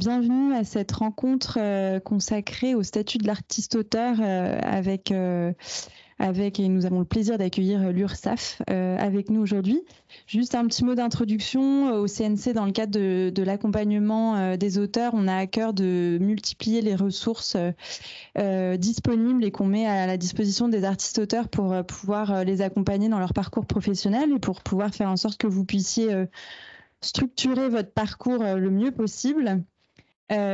Bienvenue à cette rencontre consacrée au statut de l'artiste-auteur avec, et nous avons le plaisir d'accueillir l'URSSAF avec nous aujourd'hui. Juste un petit mot d'introduction au CNC dans le cadre de l'accompagnement des auteurs. On a à cœur de multiplier les ressources disponibles et qu'on met à la disposition des artistes-auteurs pour pouvoir les accompagner dans leur parcours professionnel et pour pouvoir faire en sorte que vous puissiez structurer votre parcours le mieux possible.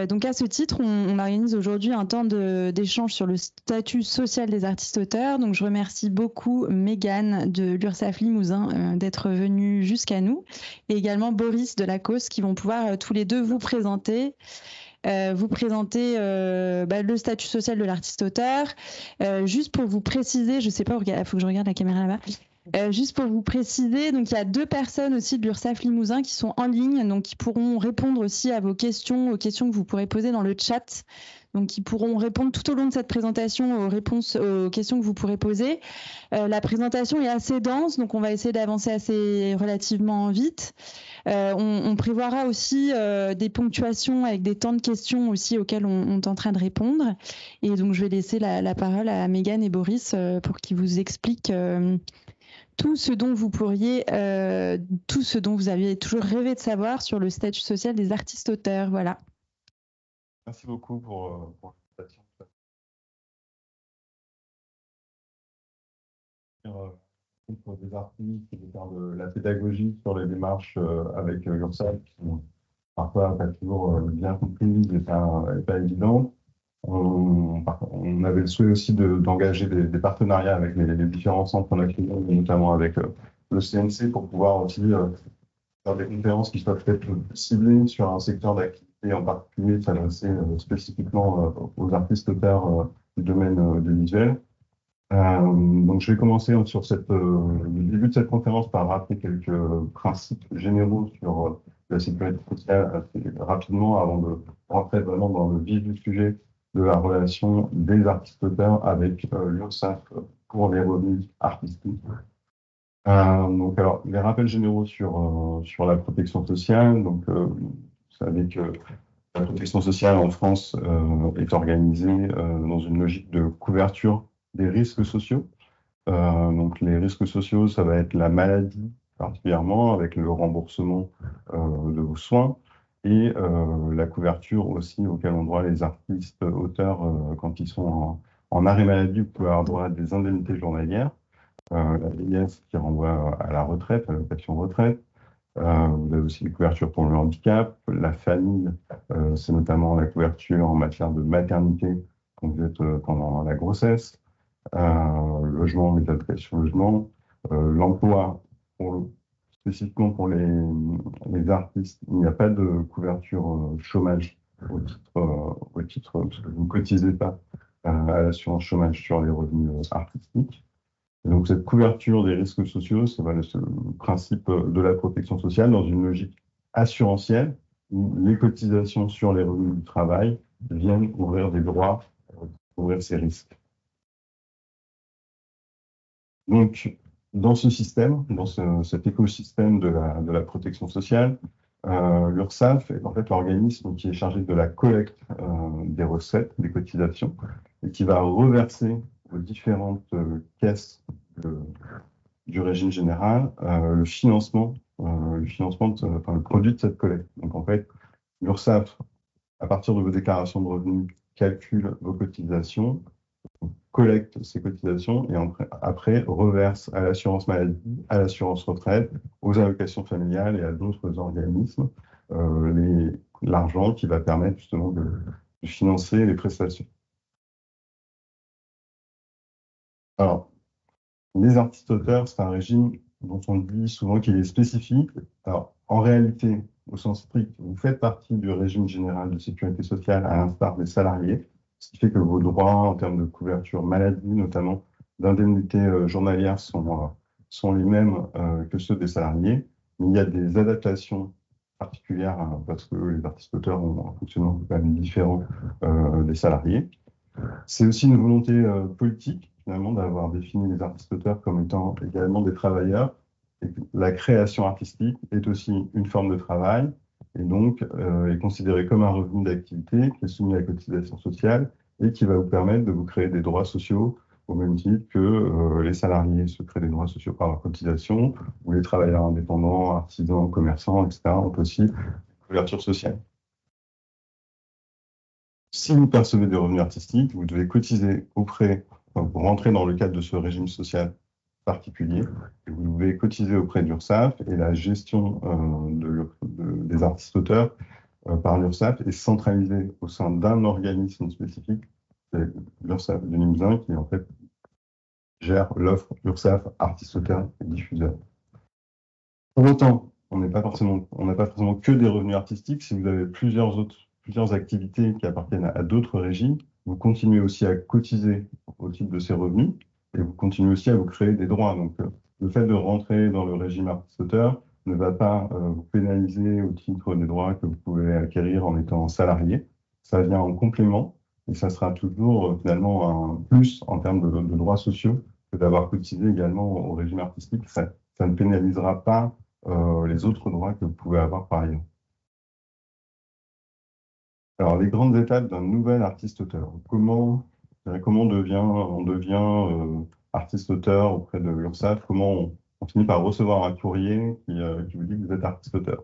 Donc à ce titre, on organise aujourd'hui un temps d'échange sur le statut social des artistes-auteurs. Donc je remercie beaucoup Mégane de l'URSSAF Limousin d'être venue jusqu'à nous et également Boris de la COS qui vont pouvoir tous les deux vous présenter le statut social de l'artiste-auteur. Juste pour vous préciser, je sais pas, il faut que je regarde la caméra là-bas. Juste pour vous préciser, donc il y a 2 personnes aussi de l'URSSAF Limousin qui sont en ligne, donc qui pourront répondre aussi à vos questions, aux questions que vous pourrez poser dans le chat. Donc ils pourront répondre tout au long de cette présentation aux questions que vous pourrez poser. La présentation est assez dense, donc on va essayer d'avancer assez relativement vite. On prévoira aussi des ponctuations avec des temps de questions aussi auxquels on tentera de répondre. Et donc je vais laisser la parole à Mégane et Boris pour qu'ils vous expliquent tout ce dont vous aviez toujours rêvé de savoir sur le statut social des artistes-auteurs. Voilà. Merci beaucoup pour l'invitation. Pour des artistes et de faire de la pédagogie sur les démarches avec l'URSSAF qui sont parfois pas toujours bien comprises et pas évidentes. On avait le souhait aussi d'engager des partenariats avec les différents centres en activité, notamment avec le CNC, pour pouvoir aussi faire des conférences qui soient peut-être ciblées sur un secteur d'activité en particulier, s'adresser spécifiquement aux artistes-auteurs du domaine du visuel. Donc, je vais commencer sur le début de cette conférence par rappeler quelques principes généraux sur la sécurité sociale assez rapidement avant de rentrer vraiment dans le vif du sujet de la relation des artistes-auteurs avec l'URSSAF pour les revenus artistiques. Donc, alors, les rappels généraux sur la protection sociale. Donc, vous savez que la protection sociale en France est organisée dans une logique de couverture des risques sociaux. Donc, les risques sociaux, ça va être la maladie, particulièrement, avec le remboursement de vos soins, et la couverture aussi auquel ont droit les artistes, auteurs, quand ils sont en arrêt maladie, vous pouvez avoir droit à des indemnités journalières, la vieillesse qui renvoie à la retraite, à l'allocation retraite. Vous avez aussi les couvertures pour le handicap, la famille, c'est notamment la couverture en matière de maternité quand vous êtes pendant la grossesse, logement, les allocations logement, l'emploi, spécifiquement pour les artistes, il n'y a pas de couverture chômage au titre parce que vous ne cotisez pas à l'assurance chômage sur les revenus artistiques. Et donc, cette couverture des risques sociaux, c'est le principe de la protection sociale dans une logique assurantielle où les cotisations sur les revenus du travail viennent ouvrir des droits, ouvrir ces risques. Donc, dans ce système, dans cet écosystème de la protection sociale, l'URSSAF est en fait l'organisme qui est chargé de la collecte des recettes, des cotisations, et qui va reverser aux différentes caisses du régime général le produit de cette collecte. Donc en fait, l'URSSAF, à partir de vos déclarations de revenus, calcule vos cotisations, collecte ces cotisations et après reverse à l'assurance maladie, à l'assurance retraite, aux allocations familiales et à d'autres organismes l'argent qui va permettre justement de financer les prestations. Alors, les artistes-auteurs, c'est un régime dont on dit souvent qu'il est spécifique. Alors, en réalité, au sens strict, vous faites partie du régime général de sécurité sociale à l'instar des salariés, ce qui fait que vos droits en termes de couverture maladie, notamment d'indemnités journalières, sont les mêmes que ceux des salariés. Mais il y a des adaptations particulières parce que les artistes-auteurs ont un fonctionnement quand même différent des salariés. C'est aussi une volonté politique, finalement, d'avoir défini les artistes-auteurs comme étant également des travailleurs. Et que la création artistique est aussi une forme de travail. et donc est considéré comme un revenu d'activité qui est soumis à la cotisation sociale et qui va vous permettre de vous créer des droits sociaux au même titre que les salariés se créent des droits sociaux par leur cotisation, ou les travailleurs indépendants, artisans, commerçants, etc. ont aussi une couverture sociale. Si vous percevez des revenus artistiques, vous devez cotiser auprès, enfin, pour rentrer dans le cadre de ce régime social particulier, et vous devez cotiser auprès de l'URSSAF, et la gestion des artistes-auteurs par l'URSSAF est centralisée au sein d'un organisme spécifique, c'est l'URSSAF de Limousin, qui en fait gère l'offre URSSAF, artistes-auteurs et diffuseurs. Pour autant, on n'a pas forcément que des revenus artistiques. Si vous avez plusieurs activités qui appartiennent à d'autres régimes, vous continuez aussi à cotiser au titre de ces revenus et vous continuez aussi à vous créer des droits. Donc, le fait de rentrer dans le régime artiste-auteur ne va pas vous pénaliser au titre des droits que vous pouvez acquérir en étant salarié. Ça vient en complément et ça sera toujours finalement un plus en termes de droits sociaux que d'avoir cotisé également au régime artistique. Ça ne pénalisera pas les autres droits que vous pouvez avoir par ailleurs. Alors, les grandes étapes d'un nouvel artiste-auteur. Comment on devient artiste-auteur auprès de l'URSSAF? Comment on finit par recevoir un courrier qui vous dit que vous êtes artiste-auteur?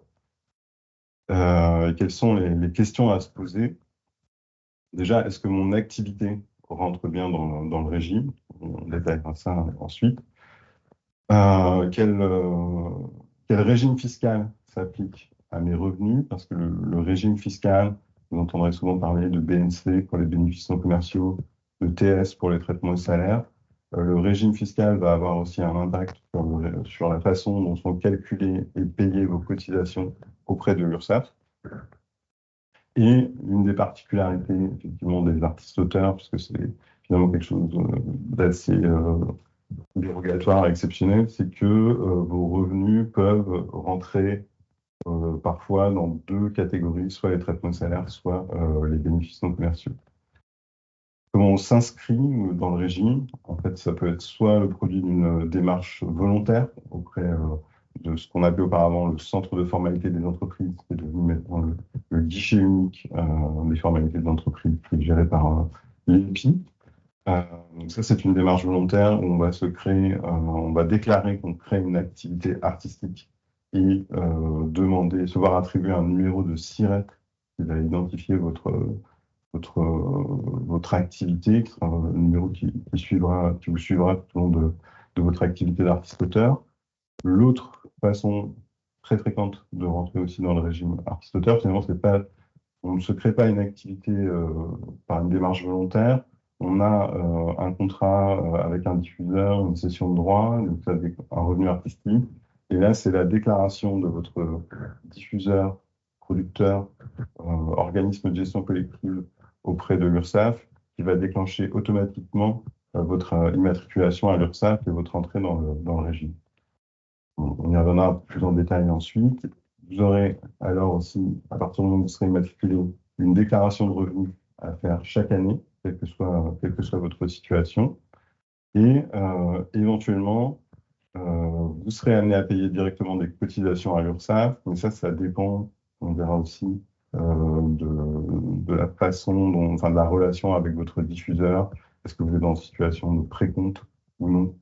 Quelles sont les questions à se poser? Déjà, est-ce que mon activité rentre bien dans le régime? On détaillera ça ensuite. Quel régime fiscal s'applique à mes revenus? Parce que le régime fiscal, vous entendrez souvent parler de BNC pour les bénéfices non commerciaux, de TS pour les traitements de salaire. Le régime fiscal va avoir aussi un impact sur la façon dont sont calculées et payées vos cotisations auprès de l'URSSAF. Et une des particularités, effectivement, des artistes-auteurs, puisque c'est finalement quelque chose d'assez dérogatoire et exceptionnel, c'est que vos revenus peuvent rentrer parfois dans deux catégories, soit les traitements de salaire, soit les bénéfices non commerciaux. Comment on s'inscrit dans le régime? En fait, ça peut être soit le produit d'une démarche volontaire auprès de ce qu'on appelait auparavant le centre de formalité des entreprises, qui est devenu maintenant le guichet unique des formalités de l'entreprise, qui est géré par l'EPI. Donc ça, c'est une démarche volontaire où on va on va déclarer qu'on crée une activité artistique et se voir attribuer un numéro de SIRET qui va identifier votre activité, qui sera un numéro qui vous suivra tout au long de votre activité d'artiste-auteur. L'autre façon très fréquente de rentrer aussi dans le régime artiste-auteur, finalement, on ne se crée pas une activité par une démarche volontaire. On a un contrat avec un diffuseur, une cession de droit, un revenu artistique. Et là, c'est la déclaration de votre diffuseur, producteur, organisme de gestion collective auprès de l'URSSAF qui va déclencher automatiquement votre immatriculation à l'URSSAF et votre entrée dans le régime. On y reviendra plus en détail ensuite. Vous aurez alors aussi, à partir du moment où vous serez immatriculé, une déclaration de revenus à faire chaque année, quelle que soit votre situation. Et éventuellement, vous serez amené à payer directement des cotisations à l'URSSAF, mais ça dépend, on verra aussi, de la façon de la relation avec votre diffuseur. Est-ce que vous êtes dans une situation de précompte ou non?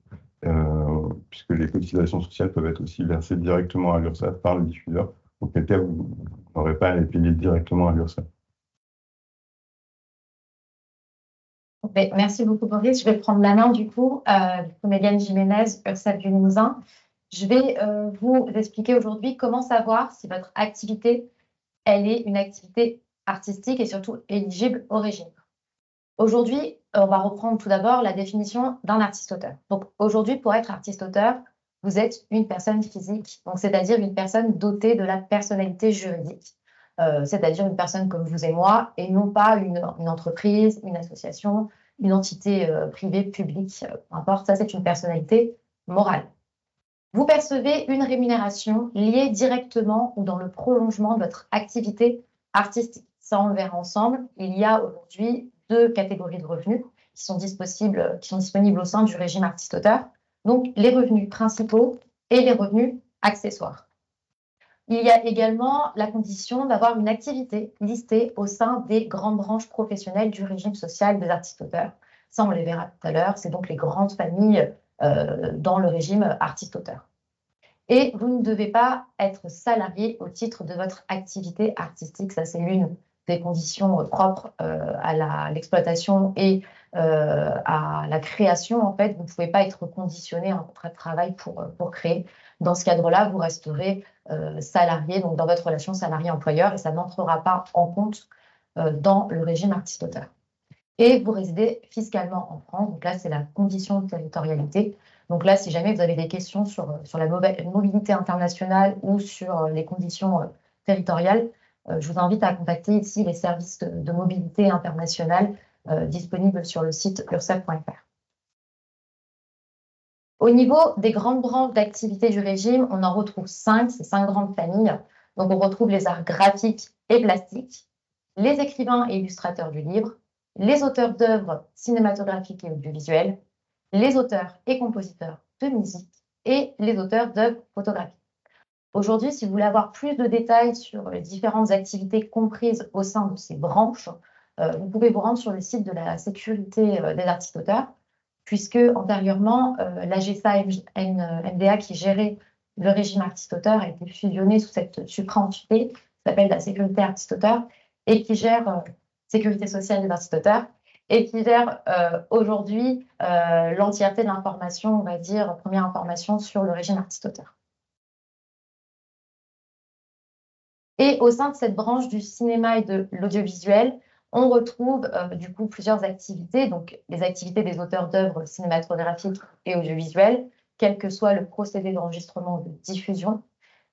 Puisque les cotisations sociales peuvent être aussi versées directement à l'URSSAF par le diffuseur, auquel cas vous n'aurez pas à les payer directement à l'URSSAF. Merci beaucoup, Boris. Je vais prendre la main du coup, Mégane Jiménez, URSSAF du Limousin. Je vais vous expliquer aujourd'hui comment savoir si votre activité, elle est une activité artistique et surtout éligible au régime. Aujourd'hui, on va reprendre tout d'abord la définition d'un artiste-auteur. Donc aujourd'hui, pour être artiste-auteur, vous êtes une personne physique, donc c'est-à-dire une personne dotée de la personnalité juridique. C'est-à-dire une personne comme vous et moi, et non pas une entreprise, une association, une entité privée, publique, peu importe, ça c'est une personnalité morale. Vous percevez une rémunération liée directement ou dans le prolongement de votre activité artistique. Ça, on le verra ensemble. Il y a aujourd'hui deux catégories de revenus qui sont disponibles au sein du régime artiste-auteur. Donc, les revenus principaux et les revenus accessoires. Il y a également la condition d'avoir une activité listée au sein des grandes branches professionnelles du régime social des artistes-auteurs. Ça, on les verra tout à l'heure. C'est donc les grandes familles dans le régime artiste-auteur. Et vous ne devez pas être salarié au titre de votre activité artistique. Ça, c'est l'une des conditions propres à l'exploitation et à la création. En fait, vous ne pouvez pas être conditionné à un contrat de travail pour créer. Dans ce cadre-là, vous resterez salarié, donc dans votre relation salarié-employeur, et ça n'entrera pas en compte dans le régime artiste-auteur. Et vous résidez fiscalement en France. Donc là, c'est la condition de territorialité. Donc là, si jamais vous avez des questions sur la mobilité internationale ou sur les conditions territoriales, je vous invite à contacter ici les services de mobilité internationale disponibles sur le site ursaf.fr. Au niveau des grandes branches d'activité du régime, on en retrouve 5, c'est 5 grandes familles. Donc on retrouve les arts graphiques et plastiques, les écrivains et illustrateurs du livre, les auteurs d'œuvres cinématographiques et audiovisuelles, les auteurs et compositeurs de musique et les auteurs d'œuvres photographiques. Aujourd'hui, si vous voulez avoir plus de détails sur les différentes activités comprises au sein de ces branches, vous pouvez vous rendre sur le site de la sécurité des artistes-auteurs, puisque antérieurement, la GSA-MDA qui gérait le régime artiste-auteur a été fusionnée sous cette supra-entité qui s'appelle la sécurité artiste-auteur et qui gère sécurité sociale des artistes-auteurs et qui gère aujourd'hui l'entièreté de l'information, on va dire, première information sur le régime artiste-auteur. Et au sein de cette branche du cinéma et de l'audiovisuel, on retrouve du coup plusieurs activités, donc les activités des auteurs d'œuvres cinématographiques et audiovisuelles, quel que soit le procédé d'enregistrement ou de diffusion,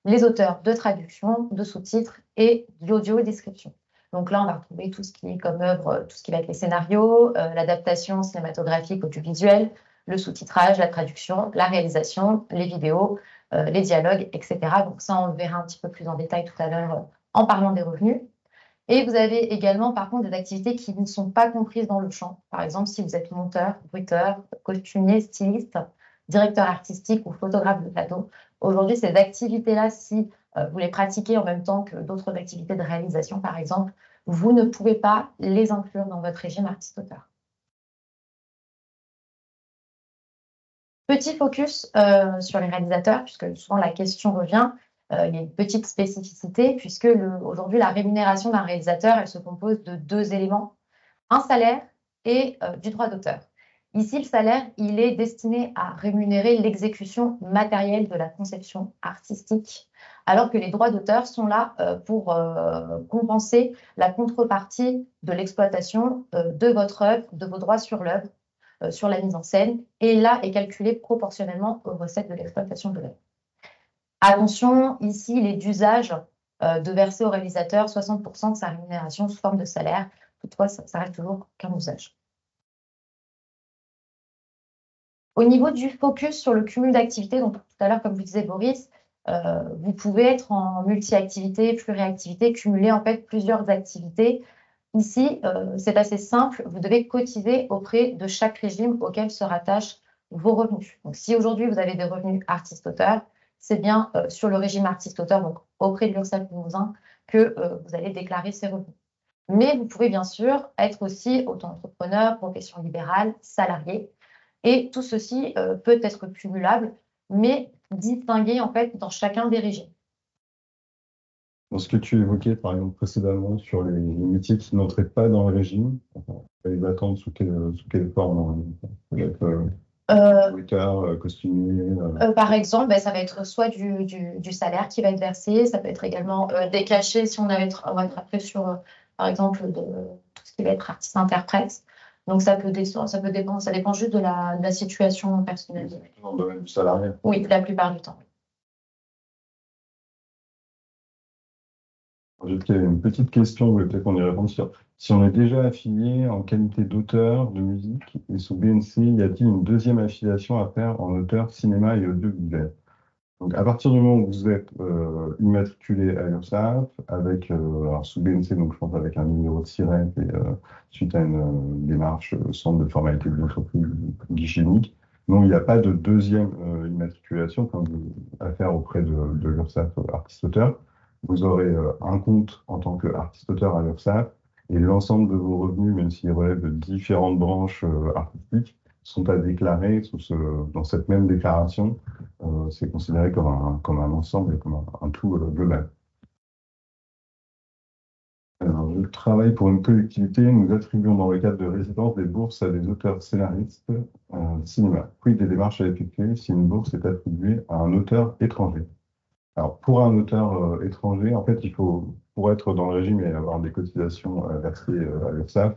les auteurs de traduction, de sous-titres et d'audio-description. Donc là, on va retrouver tout ce qui est comme œuvre, tout ce qui va être les scénarios, l'adaptation cinématographique audiovisuelle, le sous-titrage, la traduction, la réalisation, les vidéos, les dialogues, etc. Donc ça, on le verra un petit peu plus en détail tout à l'heure en parlant des revenus. Et vous avez également, par contre, des activités qui ne sont pas comprises dans le champ. Par exemple, si vous êtes monteur, bruiteur, costumier, styliste, directeur artistique ou photographe de plateau. Aujourd'hui, ces activités-là, si vous les pratiquez en même temps que d'autres activités de réalisation, par exemple, vous ne pouvez pas les inclure dans votre régime artiste-auteur. Petit focus sur les réalisateurs, puisque souvent la question revient. Il y a une petite spécificité, puisque aujourd'hui, la rémunération d'un réalisateur, elle se compose de 2 éléments, un salaire et du droit d'auteur. Ici, le salaire, il est destiné à rémunérer l'exécution matérielle de la conception artistique, alors que les droits d'auteur sont là pour compenser la contrepartie de l'exploitation de votre œuvre, de vos droits sur l'œuvre, sur la mise en scène, et là est calculé proportionnellement aux recettes de l'exploitation de l'œuvre. Attention, ici, il est d'usage de verser au réalisateur 60% de sa rémunération sous forme de salaire. Toutefois, ça reste toujours qu'un usage. Au niveau du focus sur le cumul d'activités, donc tout à l'heure, comme vous disait Boris, vous pouvez être en multi-activité, pluriactivité, cumuler en fait plusieurs activités. Ici, c'est assez simple, vous devez cotiser auprès de chaque régime auquel se rattachent vos revenus. Donc, si aujourd'hui vous avez des revenus artiste-auteur, c'est bien sur le régime artiste-auteur, donc auprès de l'URSSAF Limousin, que vous allez déclarer ces revenus. Mais vous pouvez bien sûr être aussi auto-entrepreneur, profession libérale, salarié. Et tout ceci peut être cumulable, mais distingué en fait dans chacun des régimes. Dans ce que tu évoquais par exemple précédemment sur les métiers qui n'entraient pas dans le régime, ils va attendre sous quelle forme bruiteur, costumier Par exemple, ça va être soit du salaire qui va être versé, ça peut être également des cachets si on va être après sur, par exemple, de tout ce qui va être artiste-interprète. Donc ça dépend, ça dépend juste de la situation personnelle. Dans le domaine du salarié. Oui, la plupart du temps. J'ai une petite question, peut-être qu'on y répond sur. Si on est déjà affilié en qualité d'auteur de musique et sous BNC, y a-t-il une deuxième affiliation à faire en auteur cinéma et audiovisuel? Donc, à partir du moment où vous êtes immatriculé à l'URSSAF, avec, alors sous BNC, donc je pense avec un numéro de SIRET et suite à une démarche centre de formalité de l'entreprise guichet unique, non, il n'y a pas de deuxième immatriculation à faire auprès de l'URSSAF artiste-auteur. vous aurez un compte en tant qu'artiste-auteur à l'URSSAF et l'ensemble de vos revenus, même s'ils relèvent de différentes branches artistiques, sont à déclarer dans cette même déclaration. C'est considéré comme un ensemble, comme un tout global. Alors, je travaille pour une collectivité. Nous attribuons dans le cadre de résidence des bourses à des auteurs scénaristes cinéma. Quid des démarches à effectuer si une bourse est attribuée à un auteur étranger? Alors, pour un auteur étranger, en fait, pour être dans le régime et avoir des cotisations versées à l'URSSAF,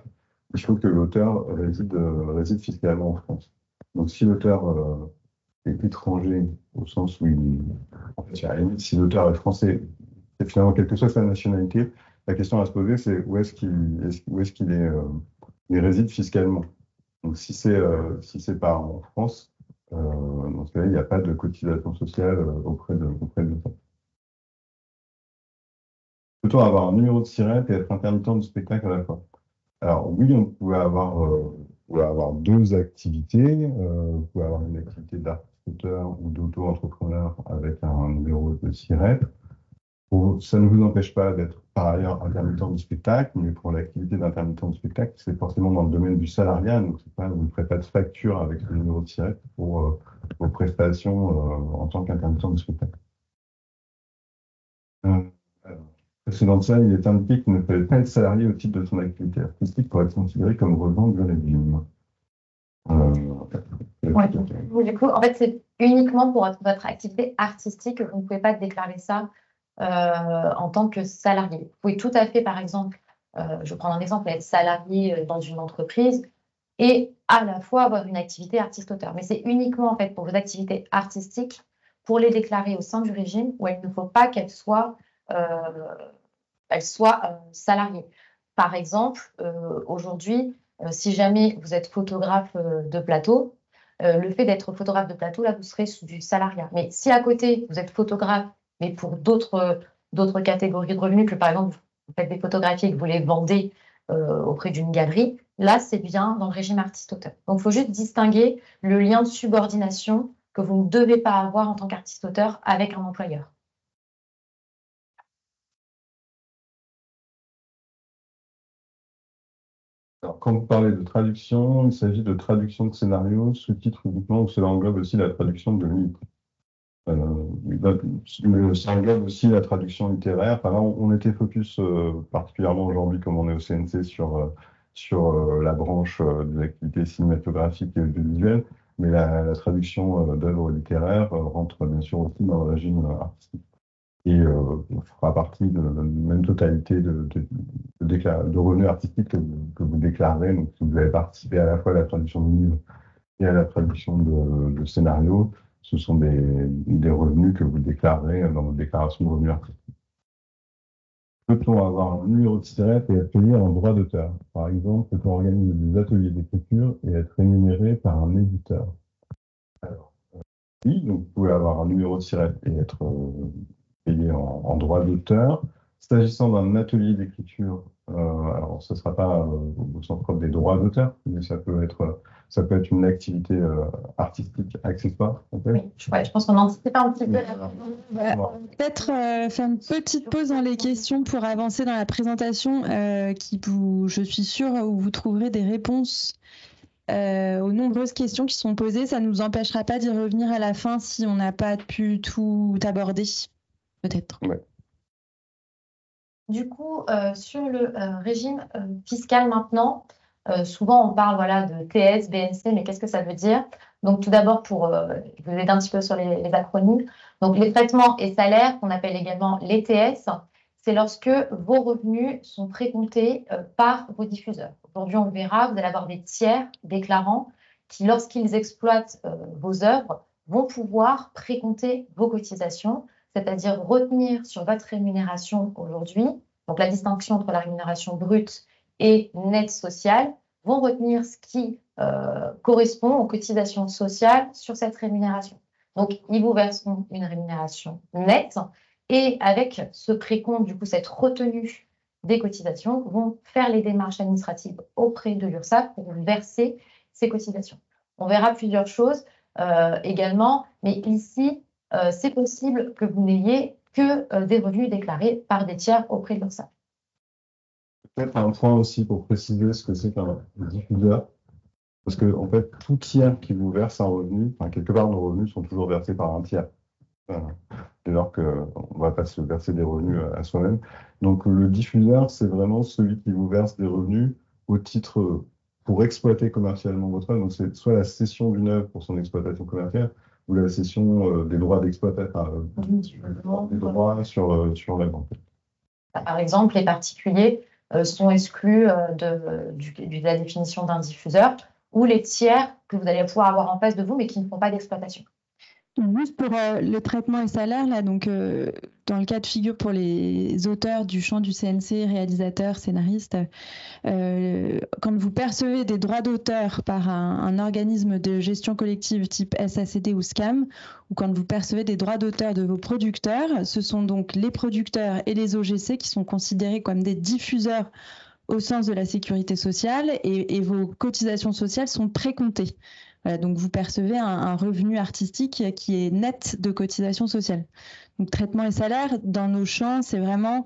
il faut que l'auteur réside fiscalement en France. Donc, si l'auteur est étranger, au sens où en fait, à la limite, si l'auteur est français, et finalement, quelle que soit sa nationalité, la question à se poser, c'est où est-ce il réside fiscalement. Donc, si c'est pas en France, dans ce cas-là, il n'y a pas de cotisation sociale auprès de l'État. Peut-on avoir un numéro de SIRET et être intermittent du spectacle à la fois? Alors oui, on pouvait avoir deux activités. Vous pouvez avoir une activité d'artiste-auteur ou d'auto-entrepreneur avec un numéro de SIRET. Ça ne vous empêche pas d'être par ailleurs intermittent du spectacle, mais pour l'activité d'intermittent du spectacle, c'est forcément dans le domaine du salariat, donc vous ne ferez pas de facture avec le numéro de SIRET pour vos prestations en tant qu'intermittent du spectacle. Précédent de ça, il est indiqué qu'il ne fallait pas être salarié au titre de son activité artistique pour être considéré comme relevant du régime. Ouais, du coup, en fait, c'est uniquement pour votre activité artistique que vous ne pouvez pas déclarer ça en tant que salarié. Vous pouvez tout à fait, par exemple, je prends un exemple, être salarié dans une entreprise et à la fois avoir une activité artiste-auteur. Mais c'est uniquement en fait pour vos activités artistiques, pour les déclarer au sein du régime, où il ne faut pas qu'elles soient salariées. Par exemple, aujourd'hui, si jamais vous êtes photographe de plateau, le fait d'être photographe de plateau, là, vous serez sous du salariat. Mais si à côté, vous êtes photographe, mais pour d'autres catégories de revenus, que par exemple, vous faites des photographies et que vous les vendez auprès d'une galerie, là, c'est bien dans le régime artiste-auteur. Donc, il faut juste distinguer le lien de subordination que vous ne devez pas avoir en tant qu'artiste-auteur avec un employeur. Alors, quand vous parlez de traduction, il s'agit de traduction de scénario, sous-titres uniquement, ou cela englobe aussi la traduction de livres. Ça englobe aussi la traduction littéraire. Enfin, là, on était focus particulièrement aujourd'hui, comme on est au CNC, sur la branche des activités cinématographiques et audiovisuelles, mais la traduction d'œuvres littéraires rentre bien sûr aussi dans le régime artistique et fera partie de la même totalité de revenus artistiques que vous déclarez. Donc, si vous avez participé à la fois à la traduction de livres et à la traduction de scénarios, ce sont des revenus que vous déclarez dans votre déclaration de revenus artistiques. Peut-on avoir un numéro de SIRET et être payé en droit d'auteur? Par exemple, peut-on organiser des ateliers d'écriture et être rémunéré par un éditeur? Alors, oui, donc vous pouvez avoir un numéro de SIRET et être payé en droit d'auteur. S'agissant d'un atelier d'écriture, alors ce ne sera pas au sens propre des droits d'auteur, mais ça peut être une activité artistique accessoire. En fait. Oui, je pense qu'on anticipe un petit peu. Peut-être faire une petite pause dans les questions pour avancer dans la présentation je suis sûre, où vous trouverez des réponses aux nombreuses questions qui sont posées. Ça ne nous empêchera pas d'y revenir à la fin si on n'a pas pu tout aborder, peut-être. Ouais. Du coup, sur le régime fiscal maintenant, souvent on parle de TS, BNC, mais qu'est-ce que ça veut dire? Donc tout d'abord, pour vous aider un petit peu sur les acronymes, donc les traitements et salaires, qu'on appelle également les TS, c'est lorsque vos revenus sont précomptés par vos diffuseurs. Aujourd'hui, on le verra, vous allez avoir des tiers déclarants qui, lorsqu'ils exploitent vos œuvres, vont pouvoir précompter vos cotisations, c'est-à-dire retenir sur votre rémunération aujourd'hui, donc la distinction entre la rémunération brute et nette sociale, vont retenir ce qui correspond aux cotisations sociales sur cette rémunération. Donc, ils vous verseront une rémunération nette et avec ce précompte, du coup, cette retenue des cotisations, vont faire les démarches administratives auprès de l'URSSAF pour vous verser ces cotisations. On verra plusieurs choses également, mais ici, c'est possible que vous n'ayez que des revenus déclarés par des tiers auprès de l'URSSAF. Peut-être un point aussi pour préciser ce que c'est qu'un diffuseur. Parce que, en fait, tout tiers qui vous verse un revenu, enfin, quelque part, nos revenus sont toujours versés par un tiers. Dès lors qu'on ne va pas se verser des revenus à soi-même. Donc, le diffuseur, c'est vraiment celui qui vous verse des revenus au titre pour exploiter commercialement votre œuvre. Donc, c'est soit la cession d'une œuvre pour son exploitation commerciale ou la cession des droits d'exploitation, des droits sur l'œuvre, en fait. Par exemple, les particuliers sont exclus de la définition d'un diffuseur, ou les tiers que vous allez pouvoir avoir en face de vous, mais qui ne font pas d'exploitation. Juste pour le traitement et salaire, là, donc, dans le cas de figure pour les auteurs du champ du CNC, réalisateurs, scénaristes, quand vous percevez des droits d'auteur par un organisme de gestion collective type SACD ou SCAM, ou quand vous percevez des droits d'auteur de vos producteurs, ce sont donc les producteurs et les OGC qui sont considérés comme des diffuseurs au sens de la sécurité sociale, et vos cotisations sociales sont précomptées. Voilà, donc vous percevez un revenu artistique qui est net de cotisations sociales. Donc traitement et salaire, dans nos champs, c'est vraiment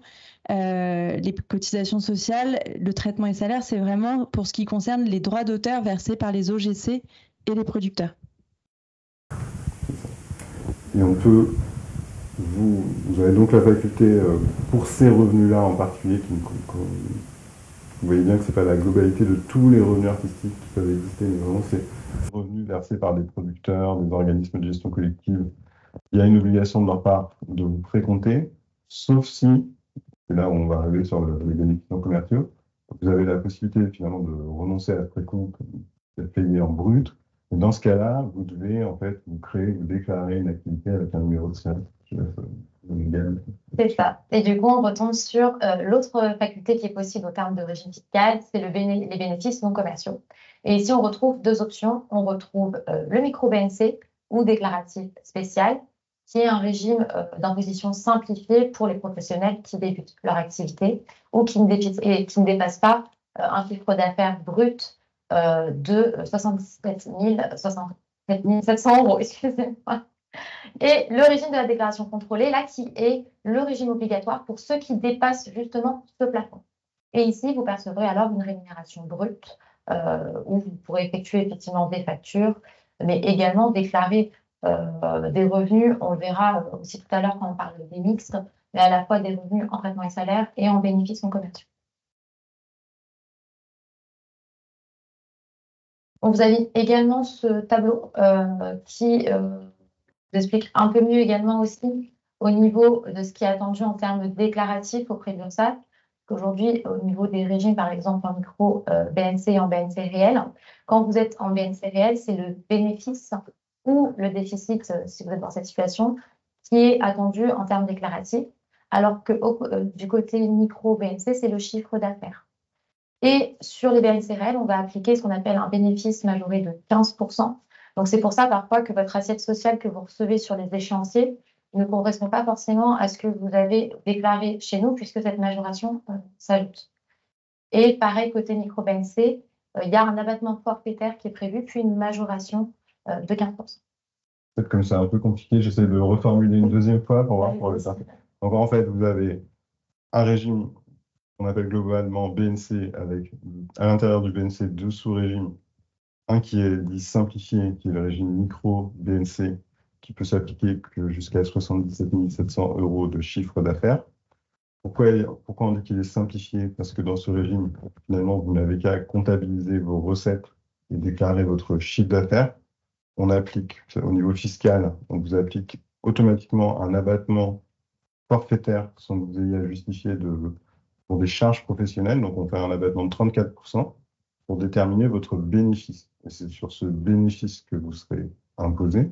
les cotisations sociales. Le traitement et salaire, c'est vraiment pour ce qui concerne les droits d'auteur versés par les OGC et les producteurs. Et on peut, vous avez donc la faculté, pour ces revenus-là en particulier, vous voyez bien que ce n'est pas la globalité de tous les revenus artistiques qui peuvent exister, mais vraiment c'est revenus versés par des producteurs, des organismes de gestion collective. Il y a une obligation de leur part de vous précompter, sauf si, et là on va arriver sur les bénéfices non commerciaux, vous avez la possibilité finalement de renoncer à la précompte, d'être payé en brut. Et dans ce cas-là, vous devez en fait vous déclarer une activité avec un numéro de série. C'est ça. Et du coup, on retombe sur l'autre faculté qui est possible au terme de régime fiscal, c'est les bénéfices non commerciaux. Et ici, on retrouve deux options. On retrouve le micro-BNC ou déclaratif spécial, qui est un régime d'imposition simplifié pour les professionnels qui débutent leur activité ou qui ne dépassent pas un chiffre d'affaires brut de 67 700 euros, excusez-moi. Et le régime de la déclaration contrôlée, là, qui est le régime obligatoire pour ceux qui dépassent justement ce plafond. Et ici, vous percevrez alors une rémunération brute où vous pourrez effectuer effectivement des factures, mais également déclarer des revenus. On le verra aussi tout à l'heure quand on parle des mixtes, mais à la fois des revenus en traitement et salaire et en bénéfices non commerciaux. Vous avez également ce tableau qui vous explique un peu mieux également aussi au niveau de ce qui est attendu en termes déclaratifs auprès de l'URSSAF. Qu'aujourd'hui, au niveau des régimes, par exemple en micro BNC et en BNC réel, quand vous êtes en BNC réel, c'est le bénéfice ou le déficit, si vous êtes dans cette situation, qui est attendu en termes déclaratifs, alors que du côté micro BNC, c'est le chiffre d'affaires. Et sur les BNC réels, on va appliquer ce qu'on appelle un bénéfice majoré de 15%. Donc, c'est pour ça parfois que votre assiette sociale que vous recevez sur les échéanciers ne correspond pas forcément à ce que vous avez déclaré chez nous, puisque cette majoration s'ajoute. Et pareil, côté micro-BNC, il y a un abattement forfaitaire qui est prévu, puis une majoration de 15%. Peut-être comme c'est un peu compliqué, j'essaie de reformuler une deuxième fois pour voir pour le faire. Donc, en fait, vous avez un régime qu'on appelle globalement BNC, avec à l'intérieur du BNC deux sous-régimes. Un qui est dit simplifié, qui est le régime micro-BNC, qui peut s'appliquer que jusqu'à 77 700 euros de chiffre d'affaires. Pourquoi on dit qu'il est simplifié? Parce que dans ce régime, finalement, vous n'avez qu'à comptabiliser vos recettes et déclarer votre chiffre d'affaires. On applique au niveau fiscal, on vous applique automatiquement un abattement forfaitaire sans que vous ayez à justifier pour des charges professionnelles. Donc, on fait un abattement de 34% pour déterminer votre bénéfice. Et c'est sur ce bénéfice que vous serez imposé.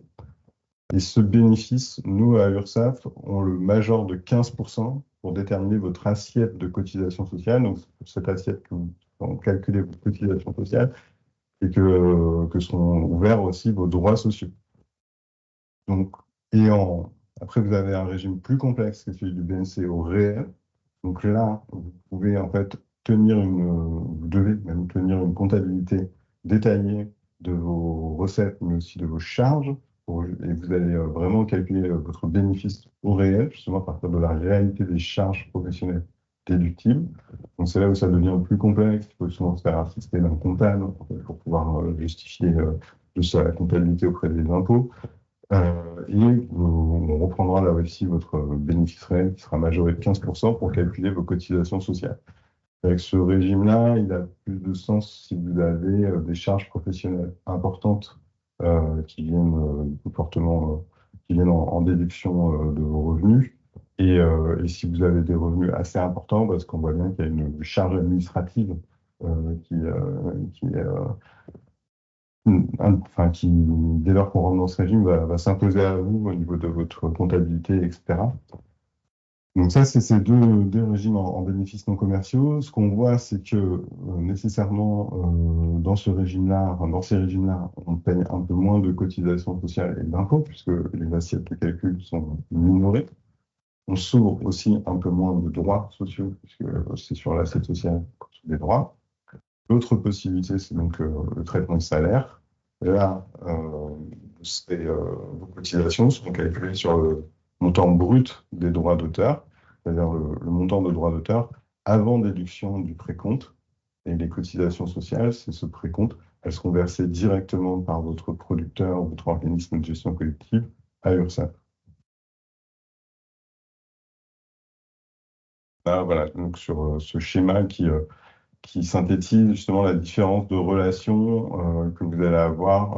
Et ce bénéfice, nous, à URSSAF, on le majore de 15% pour déterminer votre assiette de cotisation sociale. Donc, cette assiette que vous calculez vos cotisations sociales et que sont ouverts aussi vos droits sociaux. Donc, après, vous avez un régime plus complexe, qui est celui du BNC au réel. Donc là, vous pouvez en fait vous devez même tenir une comptabilité détaillée de vos recettes, mais aussi de vos charges, et vous allez vraiment calculer votre bénéfice au réel, justement à partir de la réalité des charges professionnelles déductibles. Donc c'est là où ça devient plus complexe. Il faut souvent se faire assister d'un comptable pour pouvoir justifier de la comptabilité auprès des impôts. On reprendra là aussi votre bénéfice réel qui sera majoré de 15% pour calculer vos cotisations sociales. Avec ce régime-là, il a plus de sens si vous avez des charges professionnelles importantes qui viennent fortement, qui viennent en déduction de vos revenus. Et si vous avez des revenus assez importants, parce qu'on voit bien qu'il y a une charge administrative qui est qui, dès lors qu'on rentre dans ce régime, va s'imposer à vous au niveau de votre comptabilité, etc. Donc ça, c'est ces deux régimes en bénéfices non commerciaux. Ce qu'on voit, c'est que nécessairement, dans ces régimes-là, on paye un peu moins de cotisations sociales et d'impôts, puisque les assiettes de calcul sont minorées. On s'ouvre aussi un peu moins de droits sociaux, puisque c'est sur l'assiette sociale qu'on trouve des droits. L'autre possibilité, c'est donc le traitement de salaire. Là, vos cotisations seront calculées sur le montant brut des droits d'auteur, c'est-à-dire le montant de droits d'auteur avant déduction du précompte. Et les cotisations sociales, c'est ce précompte, elles seront versées directement par votre producteur ou votre organisme de gestion collective à l'URSSAF. Là, voilà, donc sur ce schéma qui synthétise justement la différence de relation que vous allez avoir.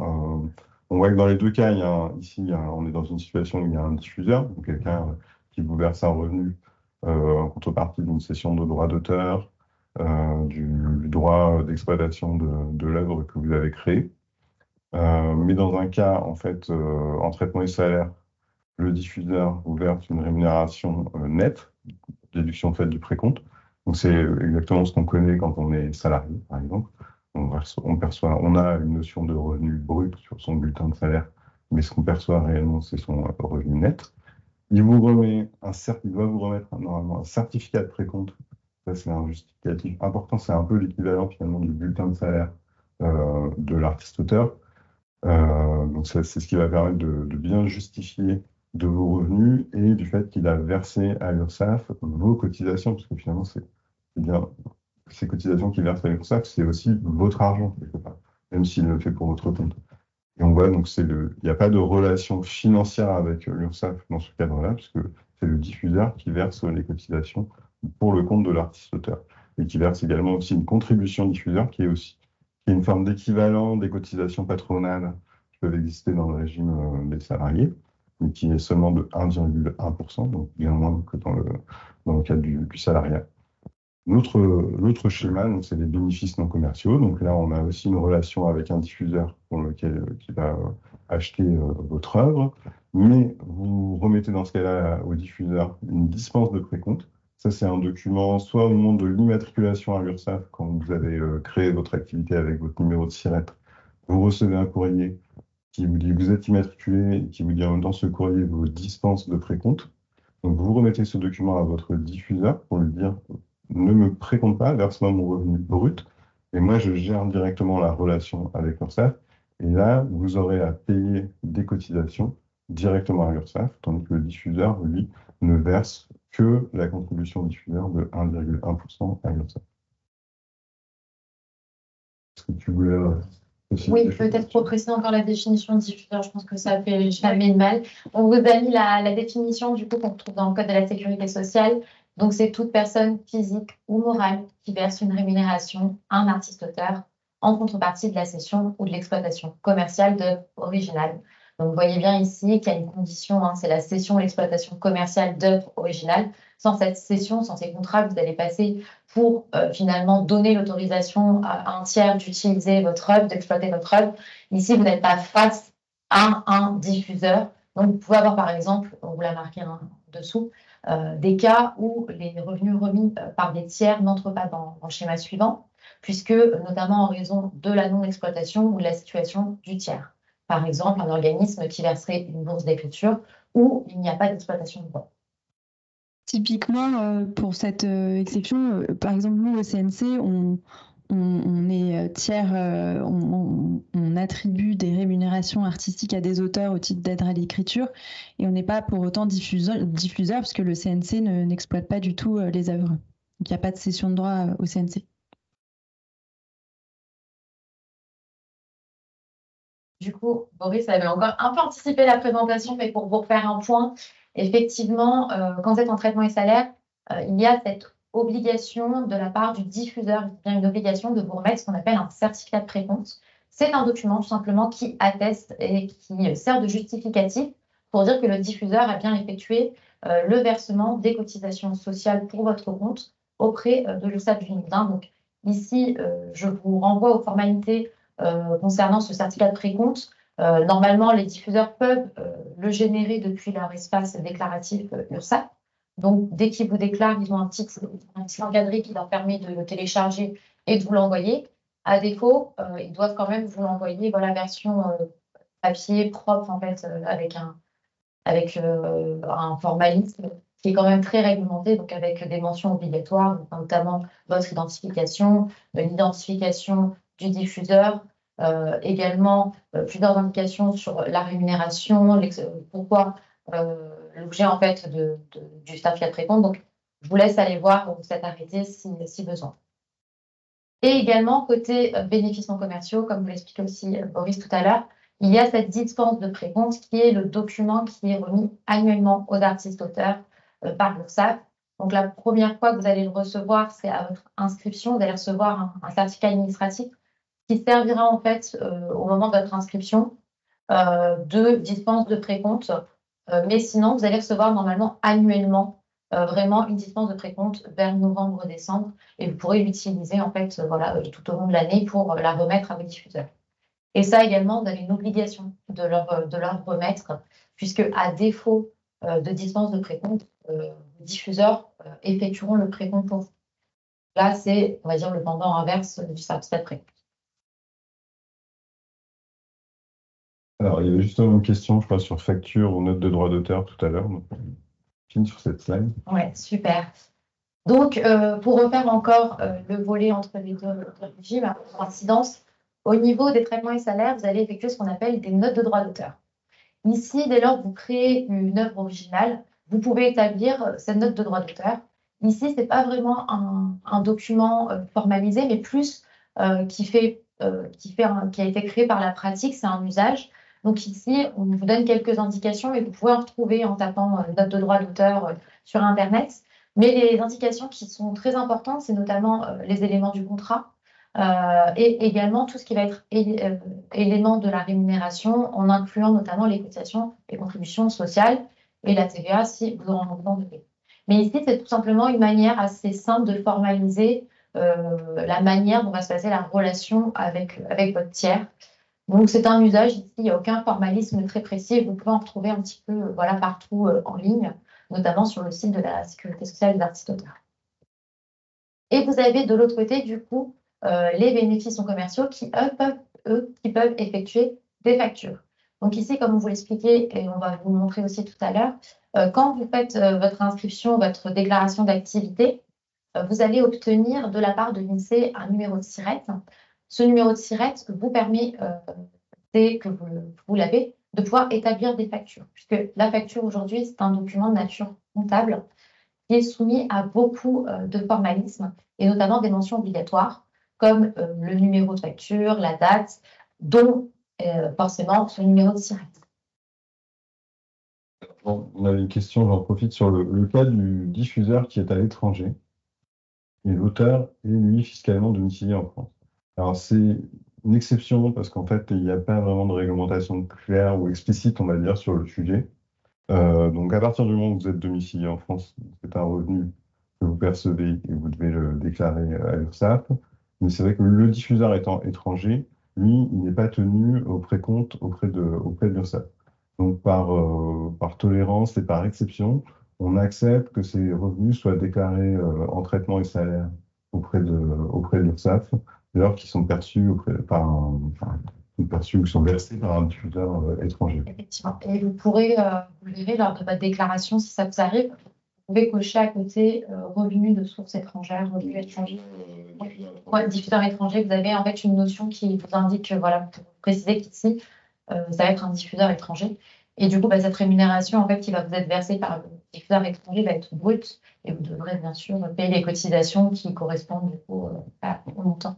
On voit que dans les deux cas, on est dans une situation où il y a un diffuseur, donc quelqu'un qui vous verse un revenu en contrepartie d'une cession de droit d'auteur, du droit d'exploitation de l'œuvre que vous avez créée. Mais dans un cas, en fait, en traitement et salaire, le diffuseur vous verse une rémunération nette, déduction faite du précompte. Donc c'est exactement ce qu'on connaît quand on est salarié, par exemple. On a une notion de revenu brut sur son bulletin de salaire, mais ce qu'on perçoit réellement, c'est son revenu net. Il va vous remettre normalement un certificat de précompte. Ça, c'est un justificatif important. C'est un peu l'équivalent finalement du bulletin de salaire de l'artiste-auteur. Donc c'est ce qui va permettre de bien justifier de vos revenus et du fait qu'il a versé à l'URSSAF vos cotisations, parce que finalement, c'est bien ces cotisations qu'il verse à l'URSSAF, c'est aussi votre argent, quelque part, même s'il le fait pour votre compte. Et on voit donc il n'y a pas de relation financière avec l'URSSAF dans ce cadre-là, puisque c'est le diffuseur qui verse les cotisations pour le compte de l'artiste-auteur et qui verse également aussi une contribution diffuseur qui est une forme d'équivalent des cotisations patronales qui peuvent exister dans le régime des salariés, mais qui est seulement de 1,1%, donc bien moins que dans le cadre du salariat. L'autre schéma, donc c'est les bénéfices non commerciaux. Donc là, on a aussi une relation avec un diffuseur pour lequel qui va acheter votre œuvre, mais vous remettez dans ce cas-là au diffuseur une dispense de précompte. Ça, c'est un document soit au moment de l'immatriculation à l'URSSAF, quand vous avez créé votre activité avec votre numéro de SIRET, vous recevez un courrier qui vous dit que vous êtes immatriculé et qui vous dit dans ce courrier vos dispenses de précompte. Donc vous remettez ce document à votre diffuseur pour lui dire ne me précompte pas, verse-moi mon revenu brut, et moi je gère directement la relation avec l'URSSAF. Et là, vous aurez à payer des cotisations directement à l'URSSAF, tandis que le diffuseur, lui, ne verse que la contribution diffuseur de 1,1% à l'URSSAF. Est-ce que tu voulais Oui, peut-être pour préciser encore la définition de diffuseur, je pense que ça fait jamais de mal. On vous a mis la définition du coup qu'on retrouve dans le Code de la Sécurité sociale. Donc, c'est toute personne physique ou morale qui verse une rémunération à un artiste-auteur en contrepartie de la cession ou de l'exploitation commerciale d'œuvres originales. Donc, vous voyez bien ici qu'il y a une condition, c'est la cession ou l'exploitation commerciale d'œuvres originales. Sans cette cession, sans ces contrats que vous allez passer pour finalement donner l'autorisation à un tiers d'utiliser votre œuvre, d'exploiter votre œuvre. Ici, vous n'êtes pas face à un diffuseur. Donc, vous pouvez avoir par exemple, on vous l'a marqué en dessous, des cas où les revenus remis par des tiers n'entrent pas dans le schéma suivant, puisque notamment en raison de la non-exploitation ou de la situation du tiers. Par exemple, un organisme qui verserait une bourse d'écriture où il n'y a pas d'exploitation de droit. Typiquement, pour cette exception, par exemple, nous, au CNC, on est tiers, on attribue des rémunérations artistiques à des auteurs au titre d'aide à l'écriture et on n'est pas pour autant diffuseur parce que le CNC n'exploite pas du tout les œuvres. Donc il n'y a pas de cession de droit au CNC. Du coup, Boris avait encore un peu anticipé la présentation, mais pour vous refaire un point, effectivement, quand vous êtes en traitement et salaire, il y a cette obligation de la part du diffuseur, il y a une obligation de vous remettre ce qu'on appelle un certificat de précompte. C'est un document tout simplement qui atteste et qui sert de justificatif pour dire que le diffuseur a bien effectué le versement des cotisations sociales pour votre compte auprès de l'URSSAF du Limousin. Donc ici, je vous renvoie aux formalités concernant ce certificat de précompte. Normalement, les diffuseurs peuvent le générer depuis leur espace déclaratif URSSAF. Donc, dès qu'ils vous déclarent, ils ont un petit encadré qui leur permet de le télécharger et de vous l'envoyer. À défaut, ils doivent quand même vous l'envoyer dans la version papier propre, en fait, avec un formalisme qui est quand même très réglementé, donc avec des mentions obligatoires, notamment votre identification, l'identification du diffuseur, également plusieurs indications sur la rémunération, pourquoi l'objet en fait du certificat de précompte. Donc, je vous laisse aller voir cet arrêté si besoin. Et également, côté bénéfices non commerciaux, comme vous l'expliquait aussi Boris tout à l'heure, il y a cette dispense de précompte qui est le document qui est remis annuellement aux artistes-auteurs par l'URSSAF. Donc, la première fois que vous allez le recevoir, c'est à votre inscription. Vous allez recevoir un certificat administratif qui servira en fait au moment de votre inscription de dispense de précompte. Mais sinon, vous allez recevoir normalement annuellement vraiment une dispense de précompte vers novembre-décembre et vous pourrez l'utiliser en fait voilà, tout au long de l'année pour la remettre à vos diffuseurs. Et ça également, vous avez une obligation de leur remettre, puisque à défaut de dispense de précompte, les diffuseurs effectueront le précompte pour vous. Là, c'est, on va dire, le pendant inverse du certificat de précompte. Alors, il y avait justement une question, je crois, sur facture ou note de droit d'auteur tout à l'heure. Donc, on finit sur cette slide. Ouais, super. Donc, pour refaire encore le volet entre les deux régimes, incidence, au niveau des traitements et salaires, vous allez effectuer ce qu'on appelle des notes de droit d'auteur. Ici, dès lors que vous créez une œuvre originale, vous pouvez établir cette note de droit d'auteur. Ici, ce n'est pas vraiment un document formalisé, mais plus qui a été créé par la pratique, c'est un usage. Donc ici, on vous donne quelques indications et vous pouvez en retrouver en tapant note de droit d'auteur sur Internet. Mais les indications qui sont très importantes, c'est notamment les éléments du contrat et également tout ce qui va être élément de la rémunération, en incluant notamment les cotisations et contributions sociales et la TVA si vous en avez. Mais ici, c'est tout simplement une manière assez simple de formaliser la manière dont va se passer la relation avec votre tiers. Donc, c'est un usage, ici, il n'y a aucun formalisme très précis. Vous pouvez en retrouver un petit peu voilà, partout en ligne, notamment sur le site de la Sécurité sociale des artistes-auteurs. Et vous avez de l'autre côté, du coup, les bénéfices non commerciaux qui, qui peuvent effectuer des factures. Donc ici, comme on vous l'expliquait, et on va vous le montrer aussi tout à l'heure, quand vous faites votre inscription, votre déclaration d'activité, vous allez obtenir de la part de l'INSEE un numéro de SIRET. Ce numéro de SIRET vous permet, dès que vous l'avez, de pouvoir établir des factures. Puisque la facture aujourd'hui, c'est un document de nature comptable qui est soumis à beaucoup de formalismes et notamment des mentions obligatoires comme le numéro de facture, la date, dont forcément ce numéro de SIRET. Bon, on avait une question, j'en profite, sur le cas du diffuseur qui est à l'étranger et l'auteur est, lui, fiscalement domicilié en France. Alors, c'est une exception parce qu'en fait, il n'y a pas vraiment de réglementation claire ou explicite, on va dire, sur le sujet. Donc, à partir du moment où vous êtes domicilié en France, c'est un revenu que vous percevez et vous devez le déclarer à l'URSSAF. Mais c'est vrai que le diffuseur étant étranger, lui, il n'est pas tenu au précompte auprès de l'URSSAF. Donc, par tolérance et par exception, on accepte que ces revenus soient déclarés en traitement et salaire auprès de l'URSSAF, dès lors qu'ils sont perçus perçus ou sont versés par un diffuseur étranger. Effectivement. Et vous pourrez, vous le verrez lors de votre déclaration, si ça vous arrive, vous pouvez cocher à côté revenus de source étrangère, revenus étrangers. Ouais, diffuseur étranger, vous avez en fait une notion qui vous indique, voilà, pour préciser qu'ici, ça va être un diffuseur étranger. Et du coup, cette rémunération en fait, qui va vous être versée par le diffuseur étranger va être brute et vous devrez bien sûr payer les cotisations qui correspondent du coup au montant.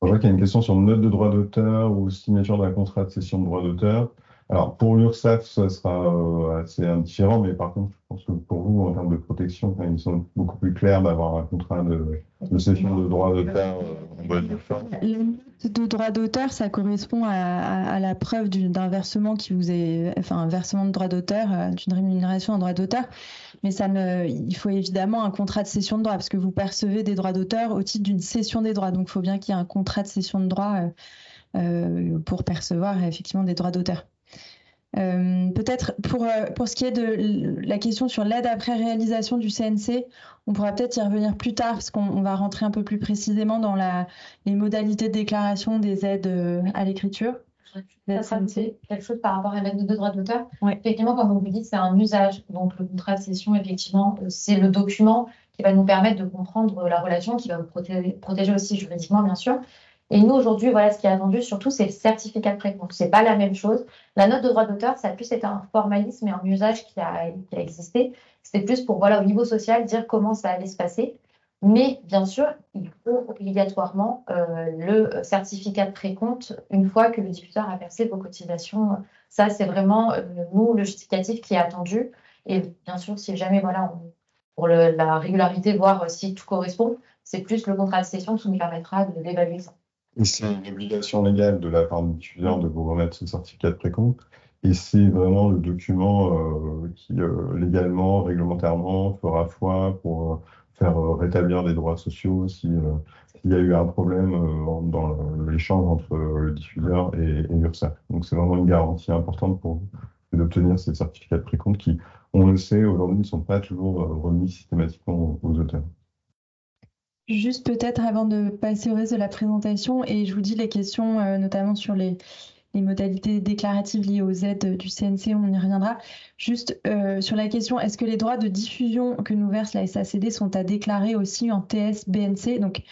Je vois qu'il y a une question sur note de droit d'auteur ou signature d'un contrat de cession de droit d'auteur. Alors, pour l'URSSAF, ça sera assez indifférent, mais par contre, je pense que pour vous, en termes de protection, ils sont beaucoup plus clairs d'avoir un contrat de cession de droit d'auteur en bonne forme. La note de droit d'auteur, ça correspond à la preuve d'un versement qui vous est, enfin, un versement de droit d'auteur, d'une rémunération en droit d'auteur. Mais il faut évidemment un contrat de cession de droit parce que vous percevez des droits d'auteur au titre d'une cession des droits. Donc, il faut bien qu'il y ait un contrat de cession de droit pour percevoir effectivement des droits d'auteur. Peut-être pour ce qui est de la question sur l'aide après réalisation du CNC, on pourra peut-être y revenir plus tard parce qu'on va rentrer un peu plus précisément dans les modalités de déclaration des aides à l'écriture. C'est quelque chose par rapport à l'aide de droit d'auteur. Ouais. Effectivement, comme on vous dit, c'est un usage. Donc, le contrat de cession, effectivement, c'est le document qui va nous permettre de comprendre la relation, qui va vous protéger aussi juridiquement, bien sûr. Et nous, aujourd'hui, voilà, ce qui est attendu, surtout, c'est le certificat de précompte. C'est pas la même chose. La note de droit d'auteur, ça a plus été un formalisme et un usage qui a existé. C'était plus pour, voilà, au niveau social, dire comment ça allait se passer. Mais bien sûr, il faut obligatoirement le certificat de précompte une fois que le diffuseur a versé vos cotisations. Ça, c'est vraiment, nous, le justificatif qui est attendu. Et bien sûr, si jamais, voilà, pour la régularité, voir si tout correspond, c'est plus le contrat de cession qui nous permettra d'évaluer ça. Et c'est une obligation légale de la part du diffuseur de vous remettre ce certificat de précompte. Et c'est vraiment le document qui, légalement, réglementairement, fera foi pour faire rétablir des droits sociaux s'il y a eu un problème dans l'échange entre le diffuseur et l'URSSAF. Donc c'est vraiment une garantie importante pour vous d'obtenir ces certificats de précompte qui, on le sait, aujourd'hui ne sont pas toujours remis systématiquement aux auteurs. Juste peut-être avant de passer au reste de la présentation, et je vous dis les questions notamment sur les modalités déclaratives liées aux aides du CNC, on y reviendra. Juste sur la question, est-ce que les droits de diffusion que nous verse la SACD sont à déclarer aussi en TS-BNC? Donc,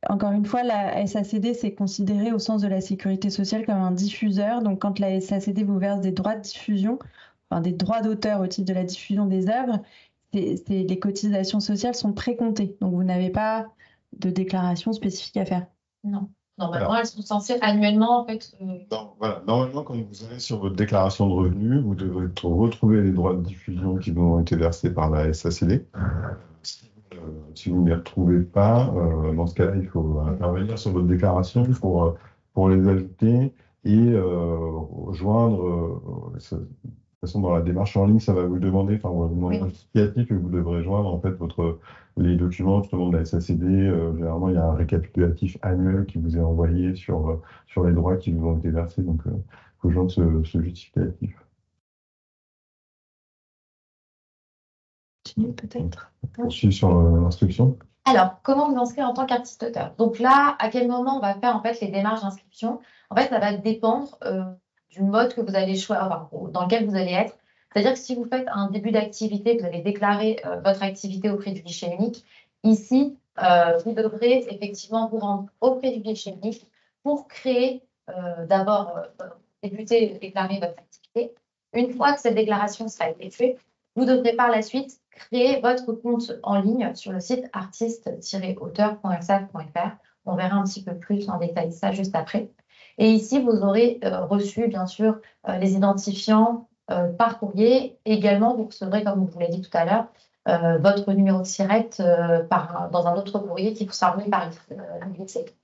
encore une fois, la SACD, c'est considéré au sens de la sécurité sociale comme un diffuseur. Donc, quand la SACD vous verse des droits de diffusion, enfin des droits d'auteur au titre de la diffusion des œuvres, les cotisations sociales sont précomptées. Donc, vous n'avez pas de déclaration spécifique à faire. Non. Normalement, elles sont censées annuellement, en fait. Non, voilà. Normalement, quand vous allez sur votre déclaration de revenus, vous devrez retrouver les droits de diffusion qui vous ont été versés par la SACD. Si vous ne les retrouvez pas, dans ce cas-là, il faut intervenir sur votre déclaration pour les ajouter et joindre. De toute façon, dans la démarche en ligne, ça va vous demander, enfin, vous demander un justificatif que vous devrez joindre en fait les documents justement de la SACD. Généralement, il y a un récapitulatif annuel qui vous est envoyé sur les droits qui vous ont été versés. Donc, il faut joindre ce justificatif. Continue peut-être. Je suis sur l'instruction. Alors, comment vous inscrire en tant qu'artiste-auteur? Donc là, à quel moment on va faire en fait les démarches d'inscription? En fait, ça va dépendre du mode que vous allez choisir, dans lequel vous allez être. C'est-à-dire que si vous faites un début d'activité, vous allez déclarer votre activité auprès du guichet unique. Ici, vous devrez effectivement vous rendre auprès du guichet unique pour créer, d'abord, débuter, déclarer votre activité. Une fois que cette déclaration sera effectuée, vous devrez par la suite créer votre compte en ligne sur le site artiste-auteur.ursaf.fr. On verra un petit peu plus en détail ça juste après. Et ici, vous aurez reçu, bien sûr, les identifiants par courrier. Également, vous recevrez, comme vous l'avez dit tout à l'heure, votre numéro de SIRET dans un autre courrier qui vous sera remis par l'UNICEF.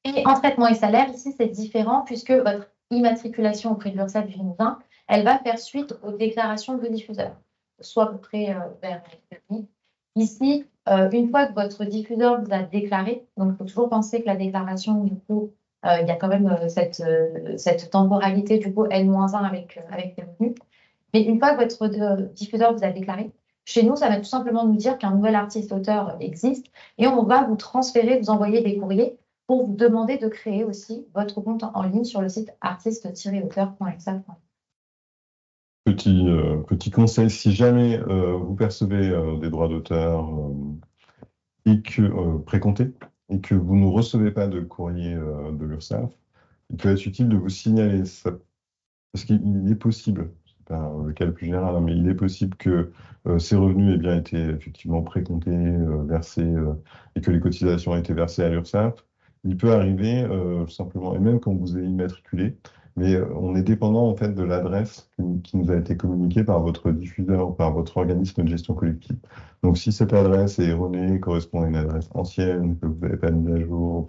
Et en traitement et salaire, ici, c'est différent puisque votre immatriculation auprès de l'URSSAF du Limousin, elle va faire suite aux déclarations de diffuseur, soit à peu près vers ici, une fois que votre diffuseur vous a déclaré, donc il faut toujours penser que la déclaration, du coup, il y a quand même cette temporalité, du coup, N-1 avec les revenus. Mais une fois que votre diffuseur vous a déclaré, chez nous, ça va tout simplement nous dire qu'un nouvel artiste-auteur existe et on va vous transférer, vous envoyer des courriers pour vous demander de créer aussi votre compte en ligne sur le site artiste-auteur.ursaf.fr. Petit conseil, si jamais vous percevez des droits d'auteur et que précomptés, et que vous ne recevez pas de courrier de l'URSSAF, il peut être utile de vous signaler ça. Parce qu'il est possible, c'est pas le cas le plus général, hein, mais il est possible que ces revenus aient bien été effectivement précomptés, versés, et que les cotisations aient été versées à l'URSSAF. Il peut arriver simplement, et même quand vous est immatriculé, mais on est dépendant en fait de l'adresse qui nous a été communiquée par votre diffuseur ou par votre organisme de gestion collective. Donc si cette adresse est erronée, correspond à une adresse ancienne que vous n'avez pas mise à jour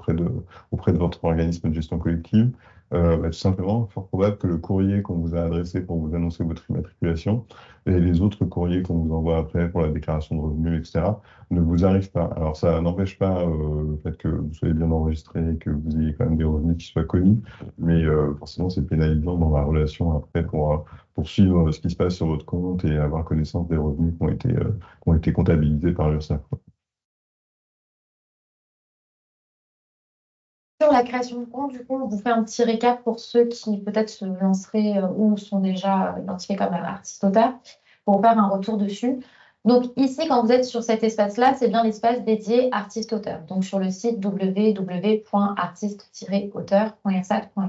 auprès de votre organisme de gestion collective, tout simplement, fort probable que le courrier qu'on vous a adressé pour vous annoncer votre immatriculation et les autres courriers qu'on vous envoie après pour la déclaration de revenus, etc., ne vous arrivent pas. Alors, ça n'empêche pas le fait que vous soyez bien enregistré et que vous ayez quand même des revenus qui soient connus, mais forcément, c'est pénalisant dans la relation après pour suivre ce qui se passe sur votre compte et avoir connaissance des revenus qui ont été comptabilisés par l'URSSAF. Sur la création de compte, du coup, on vous fait un petit récap pour ceux qui peut-être se lanceraient ou sont déjà identifiés comme artistes-auteurs, pour faire un retour dessus. Donc ici, quand vous êtes sur cet espace-là, c'est bien l'espace dédié artiste-auteur, donc sur le site www.artiste-auteur.ersat.fr.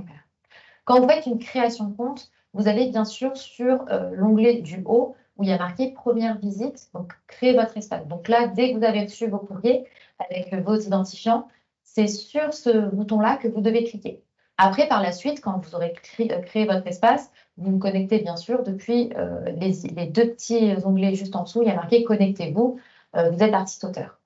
Quand vous faites une création de compte, vous allez bien sûr sur l'onglet du haut où il y a marqué première visite, donc créer votre espace. Donc là, dès que vous avez reçu vos courriers avec vos identifiants, c'est sur ce bouton-là que vous devez cliquer. Après, par la suite, quand vous aurez créé votre espace, vous vous connectez bien sûr depuis les deux petits onglets juste en dessous, il y a marqué connectez-vous, vous êtes artiste-auteur.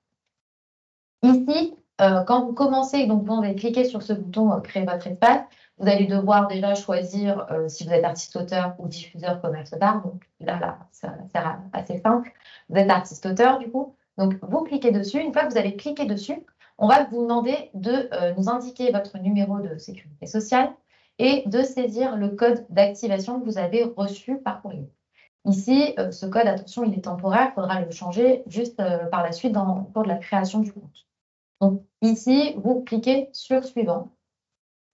Ici, quand vous commencez, donc vous allez cliquer sur ce bouton créer votre espace, vous allez devoir déjà choisir si vous êtes artiste-auteur ou diffuseur commerce d'art. Donc là, ça sert assez simple. Vous êtes artiste-auteur du coup. Donc vous cliquez dessus. Une fois que vous avez cliqué dessus, on va vous demander de nous indiquer votre numéro de sécurité sociale et de saisir le code d'activation que vous avez reçu par courrier. Ici, ce code, attention, il est temporaire, il faudra le changer juste par la suite au cours de la création du compte. Donc ici, vous cliquez sur suivant.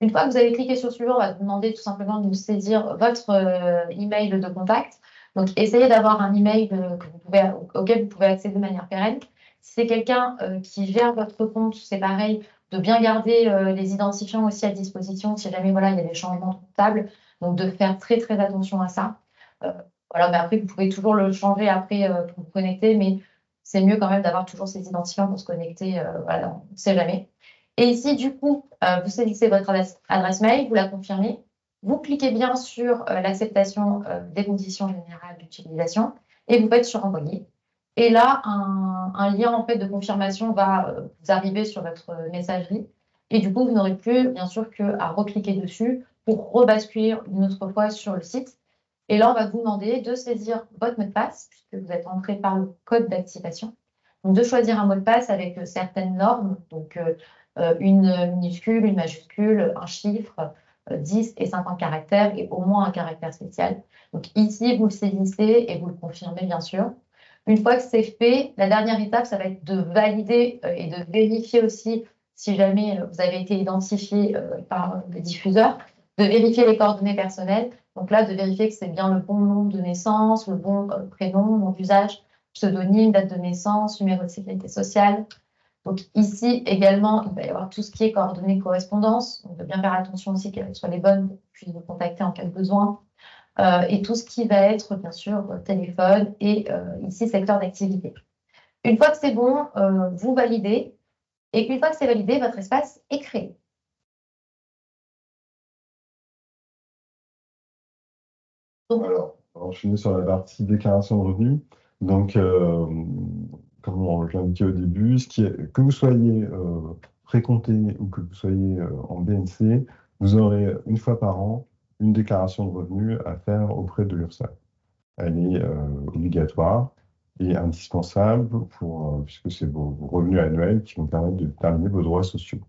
Une fois que vous avez cliqué sur suivant, on va vous demander tout simplement de nous saisir votre email de contact. Donc essayez d'avoir un email auquel vous pouvez accéder de manière pérenne. Si c'est quelqu'un qui gère votre compte, c'est pareil, de bien garder les identifiants aussi à disposition si jamais voilà, il y a des changements comptables. Donc de faire très très attention à ça. Voilà, mais après, vous pouvez toujours le changer après pour vous connecter, mais c'est mieux quand même d'avoir toujours ces identifiants pour se connecter. Voilà, on ne sait jamais. Et ici, du coup, vous saisissez votre adresse mail, vous la confirmez. Vous cliquez bien sur l'acceptation des conditions générales d'utilisation et vous faites sur envoyer. Et là, un lien en fait de confirmation va vous arriver sur votre messagerie. Et du coup, vous n'aurez plus, bien sûr, qu'à recliquer dessus pour rebasculer une autre fois sur le site. Et là, on va vous demander de saisir votre mot de passe, puisque vous êtes entré par le code d'activation. Donc, de choisir un mot de passe avec certaines normes, donc une minuscule, une majuscule, un chiffre, 10 et 50 caractères et au moins un caractère spécial. Donc ici, vous le saisissez et vous le confirmez, bien sûr. Une fois que c'est fait, la dernière étape, ça va être de valider et de vérifier aussi, si jamais vous avez été identifié par le diffuseur, de vérifier les coordonnées personnelles. Donc là, de vérifier que c'est bien le bon nom de naissance, le bon prénom, nom d'usage, pseudonyme, date de naissance, numéro de sécurité sociale. Donc ici également, il va y avoir tout ce qui est coordonnées correspondance. On doit bien faire attention aussi qu'elles soient les bonnes pour qu'on puisse vous contacter en cas de besoin. Et tout ce qui va être, bien sûr, téléphone et ici, secteur d'activité. Une fois que c'est bon, vous validez. Et une fois que c'est validé, votre espace est créé. Alors, je suis sur la partie déclaration de revenus. Donc, comme je l'indiquais au début, que vous soyez précompté ou que vous soyez en BNC, vous aurez une fois par an une déclaration de revenus à faire auprès de l'URSSAF. Elle est obligatoire et indispensable puisque c'est vos revenus annuels qui vont permettre de déterminer vos droits sociaux.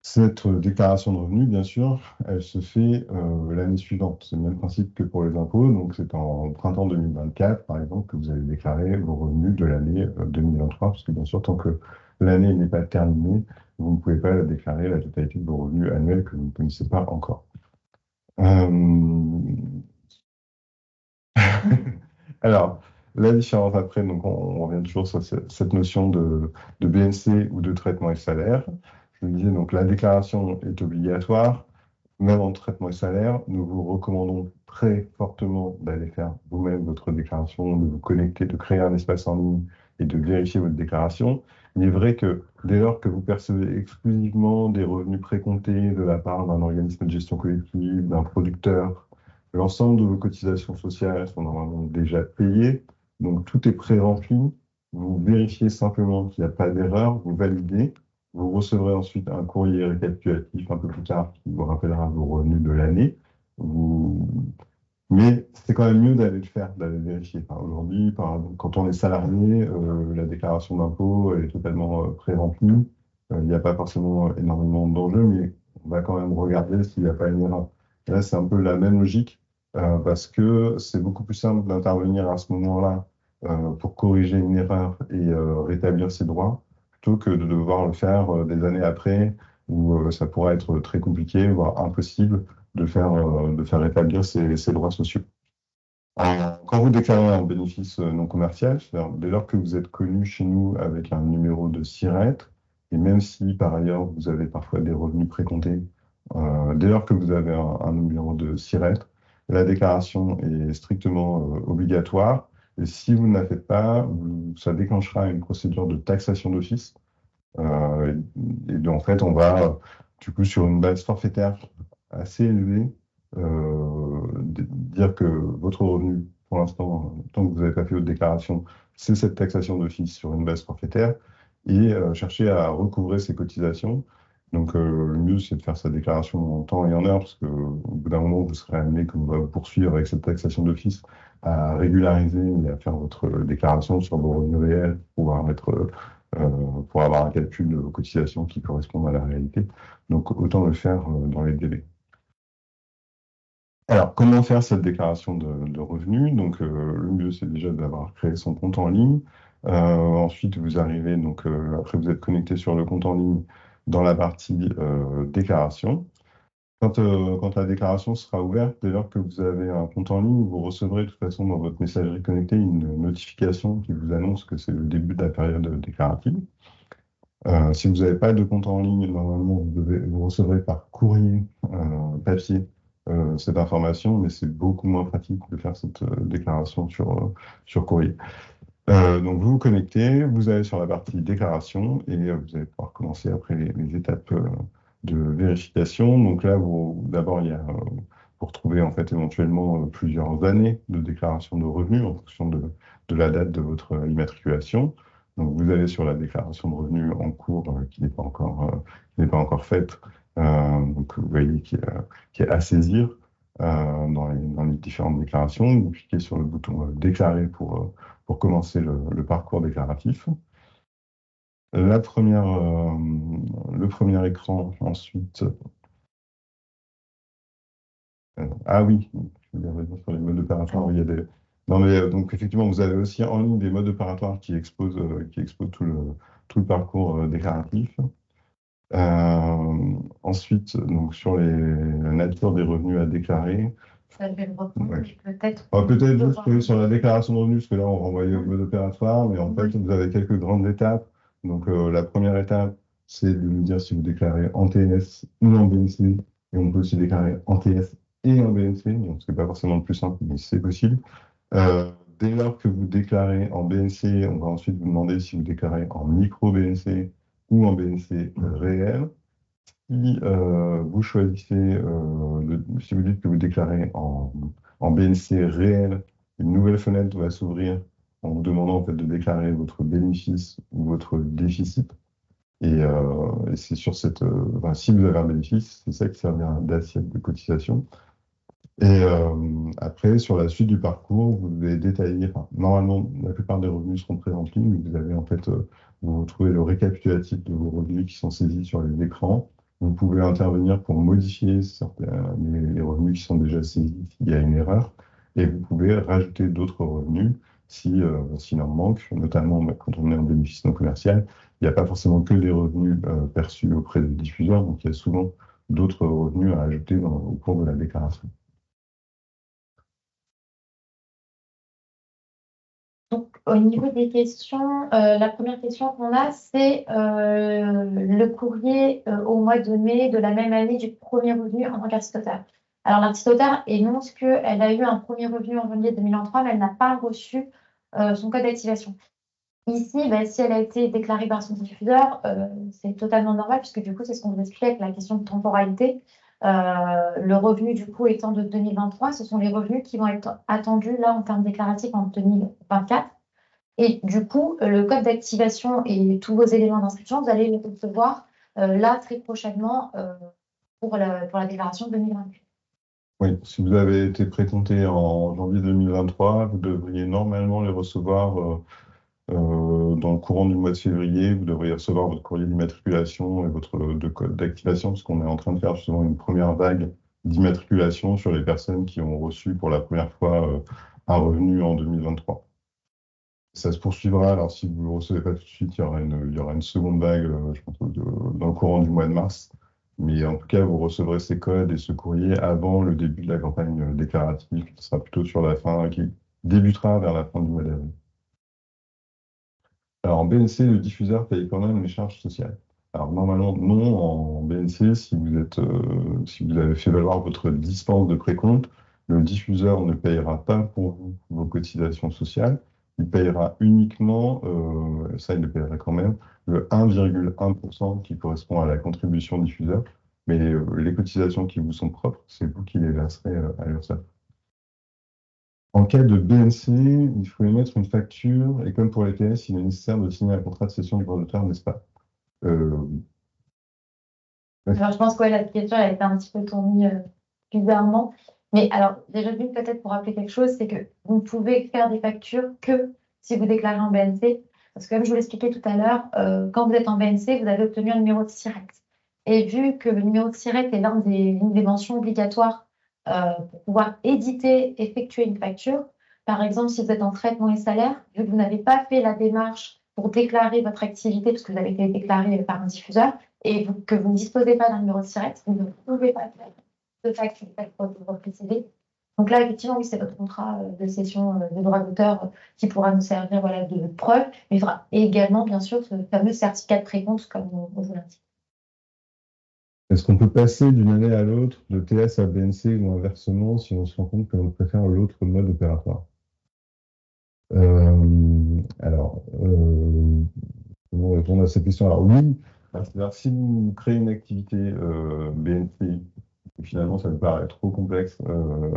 Cette déclaration de revenus, bien sûr, elle se fait l'année suivante. C'est le même principe que pour les impôts. Donc, c'est en printemps 2024, par exemple, que vous allez déclarer vos revenus de l'année 2023, parce que bien sûr, tant que l'année n'est pas terminée, vous ne pouvez pas déclarer la totalité de vos revenus annuels que vous ne connaissez pas encore. Alors, la différence après, donc on revient toujours sur cette notion de BNC ou de traitement et salaire. Je vous disais, donc la déclaration est obligatoire. Même en traitement et salaire, nous vous recommandons très fortement d'aller faire vous-même votre déclaration, de vous connecter, de créer un espace en ligne et de vérifier votre déclaration. Il est vrai que dès lors que vous percevez exclusivement des revenus précomptés de la part d'un organisme de gestion collective, d'un producteur, l'ensemble de vos cotisations sociales sont normalement déjà payées, donc tout est pré-rempli. Vous vérifiez simplement qu'il n'y a pas d'erreur, vous validez. Vous recevrez ensuite un courrier récapitulatif un peu plus tard qui vous rappellera vos revenus de l'année. Vous... Mais c'est quand même mieux d'aller le faire, d'aller vérifier. Enfin, aujourd'hui, quand on est salarié, la déclaration d'impôt est totalement pré-remplie. Il n'y a pas forcément énormément d'enjeux, mais on va quand même regarder s'il n'y a pas une erreur. Et là, c'est un peu la même logique, parce que c'est beaucoup plus simple d'intervenir à ce moment-là pour corriger une erreur et rétablir ses droits plutôt que de devoir le faire des années après, où ça pourrait être très compliqué, voire impossible de faire établir ses droits sociaux. Quand vous déclarez un bénéfice non commercial, c'est-à-dire dès lors que vous êtes connu chez nous avec un numéro de SIRET, et même si par ailleurs vous avez parfois des revenus précomptés, dès lors que vous avez un numéro de SIRET, la déclaration est strictement obligatoire. Et si vous ne la faites pas, ça déclenchera une procédure de taxation d'office. En fait, on va du coup sur une base forfaitaire assez élevée dire que votre revenu, pour l'instant, tant que vous n'avez pas fait votre déclaration, c'est cette taxation d'office sur une base forfaitaire et chercher à recouvrer ses cotisations. Donc, le mieux, c'est de faire sa déclaration en temps et en heure, parce qu'au bout d'un moment, vous serez amené, comme on va vous poursuivre avec cette taxation d'office, à régulariser et à faire votre déclaration sur vos revenus réels pour avoir un calcul de vos cotisations qui correspond à la réalité. Donc, autant le faire dans les délais. Alors, comment faire cette déclaration de revenus? Donc, le mieux, c'est déjà d'avoir créé son compte en ligne. Ensuite, vous arrivez, donc, après, vous êtes connecté sur le compte en ligne dans la partie déclaration. Quand la déclaration sera ouverte, dès lors que vous avez un compte en ligne, vous recevrez de toute façon dans votre messagerie connectée une notification qui vous annonce que c'est le début de la période déclarative. Si vous n'avez pas de compte en ligne, normalement, vous recevrez par courrier papier cette information, mais c'est beaucoup moins pratique de faire cette déclaration sur courrier. Donc, vous vous connectez, vous allez sur la partie déclaration et vous allez pouvoir commencer après les étapes de vérification. Donc là, d'abord, il y a pour trouver en fait éventuellement plusieurs années de déclaration de revenus en fonction de la date de votre immatriculation. Donc, vous allez sur la déclaration de revenus en cours qui n'est pas encore faite. Donc, vous voyez qui est à saisir dans les différentes déclarations. Vous cliquez sur le bouton déclarer pour commencer le parcours déclaratif. Le premier écran, ensuite. Ah oui, je vais revenir sur les modes opératoires. Il y a des... Non, mais donc effectivement, vous avez aussi en ligne des modes opératoires qui exposent tout le parcours déclaratif. Ensuite, donc sur la nature des revenus à déclarer. Ça, je vais le reprendre, Ouais. peut-être. Peut-être juste que sur la déclaration de revenus, parce que là, on renvoyait au mode opératoire, mais en fait, vous avez quelques grandes étapes. Donc, la première étape, c'est de nous dire si vous déclarez en TNS ou en BNC. Et on peut aussi déclarer en TS et en BNC. Donc, ce n'est pas forcément le plus simple, mais c'est possible. Dès lors que vous déclarez en BNC, on va ensuite vous demander si vous déclarez en micro-BNC ou en BNC réel. Si vous choisissez, si vous dites que vous déclarez en BNC réel, une nouvelle fenêtre va s'ouvrir en vous demandant en fait, de déclarer votre bénéfice ou votre déficit. Et c'est sur si vous avez un bénéfice, c'est ça qui servira d'assiette de cotisation. Et après, sur la suite du parcours, vous devez détailler, normalement, la plupart des revenus seront présentés, mais vous avez en fait, vous trouvez le récapitulatif de vos revenus qui sont saisis sur les écrans. Vous pouvez intervenir pour modifier les revenus qui sont déjà saisis s'il y a une erreur. Et vous pouvez rajouter d'autres revenus s'il en manque, notamment quand on est en bénéfice non commercial. Il n'y a pas forcément que des revenus perçus auprès des diffuseurs, donc il y a souvent d'autres revenus à ajouter au cours de la déclaration. Au niveau des questions, la première question qu'on a, c'est le courrier au mois de mai de la même année du premier revenu en tant qu'artiste-auteur. Alors, l'artiste-auteur énonce qu'elle a eu un premier revenu en janvier 2023, mais elle n'a pas reçu son code d'activation. Ici, si elle a été déclarée par son diffuseur, c'est totalement normal, puisque du coup, c'est ce qu'on vous expliquait avec la question de temporalité. Le revenu, du coup, étant de 2023, ce sont les revenus qui vont être attendus là en termes déclaratifs en 2024. Et du coup, le code d'activation et tous vos éléments d'inscription, vous allez les recevoir là très prochainement pour la déclaration 2028. Oui, si vous avez été précompté en janvier 2023, vous devriez normalement les recevoir dans le courant du mois de février. Vous devriez recevoir votre courrier d'immatriculation et votre code d'activation, parce qu'on est en train de faire justement une première vague d'immatriculation sur les personnes qui ont reçu pour la première fois un revenu en 2023. Ça se poursuivra. Alors, si vous ne le recevez pas tout de suite, il y aura une seconde vague, je pense, dans le courant du mois de mars. Mais en tout cas, vous recevrez ces codes et ce courrier avant le début de la campagne déclarative, qui sera plutôt sur la fin, qui débutera vers la fin du mois d'avril. Alors, en BNC, le diffuseur paye quand même les charges sociales. Alors, normalement, non, en BNC, si vous avez fait valoir votre dispense de précompte, le diffuseur ne payera pas pour vous vos cotisations sociales. Il payera uniquement, ça il le payera quand même, le 1,1% qui correspond à la contribution diffuseur. Mais les cotisations qui vous sont propres, c'est vous qui les verserez à l'URSSAF. En cas de BNC, il faut émettre une facture et comme pour les TS, il est nécessaire de signer un contrat de cession du droit d'auteur, n'est-ce pas? Alors, je pense que la question elle a été un petit peu tournée bizarrement. Mais alors, déjà, peut-être pour rappeler quelque chose, c'est que vous ne pouvez faire des factures que si vous déclarez en BNC. Parce que comme je vous l'expliquais tout à l'heure, quand vous êtes en BNC, vous avez obtenu un numéro de SIRET. Et vu que le numéro de SIRET est l'une des mentions obligatoires pour pouvoir effectuer une facture, par exemple, si vous êtes en traitement et salaire, vu que vous n'avez pas fait la démarche pour déclarer votre activité, parce que vous avez été déclaré par un diffuseur, et que vous ne disposez pas d'un numéro de SIRET, vous ne pouvez pas faire de facture pour préciser. Donc là, effectivement, oui, c'est votre contrat de cession de droit d'auteur qui pourra nous servir de preuve, mais il faudra également, bien sûr, ce fameux certificat de précompte, comme on vous l'indique. Est-ce qu'on peut passer d'une année à l'autre de TS à BNC ou inversement si on se rend compte que l'on préfère l'autre mode opératoire? Comment répondre à cette question? Alors oui, c'est-à-dire si vous créez une activité BNC, et finalement ça vous paraît trop complexe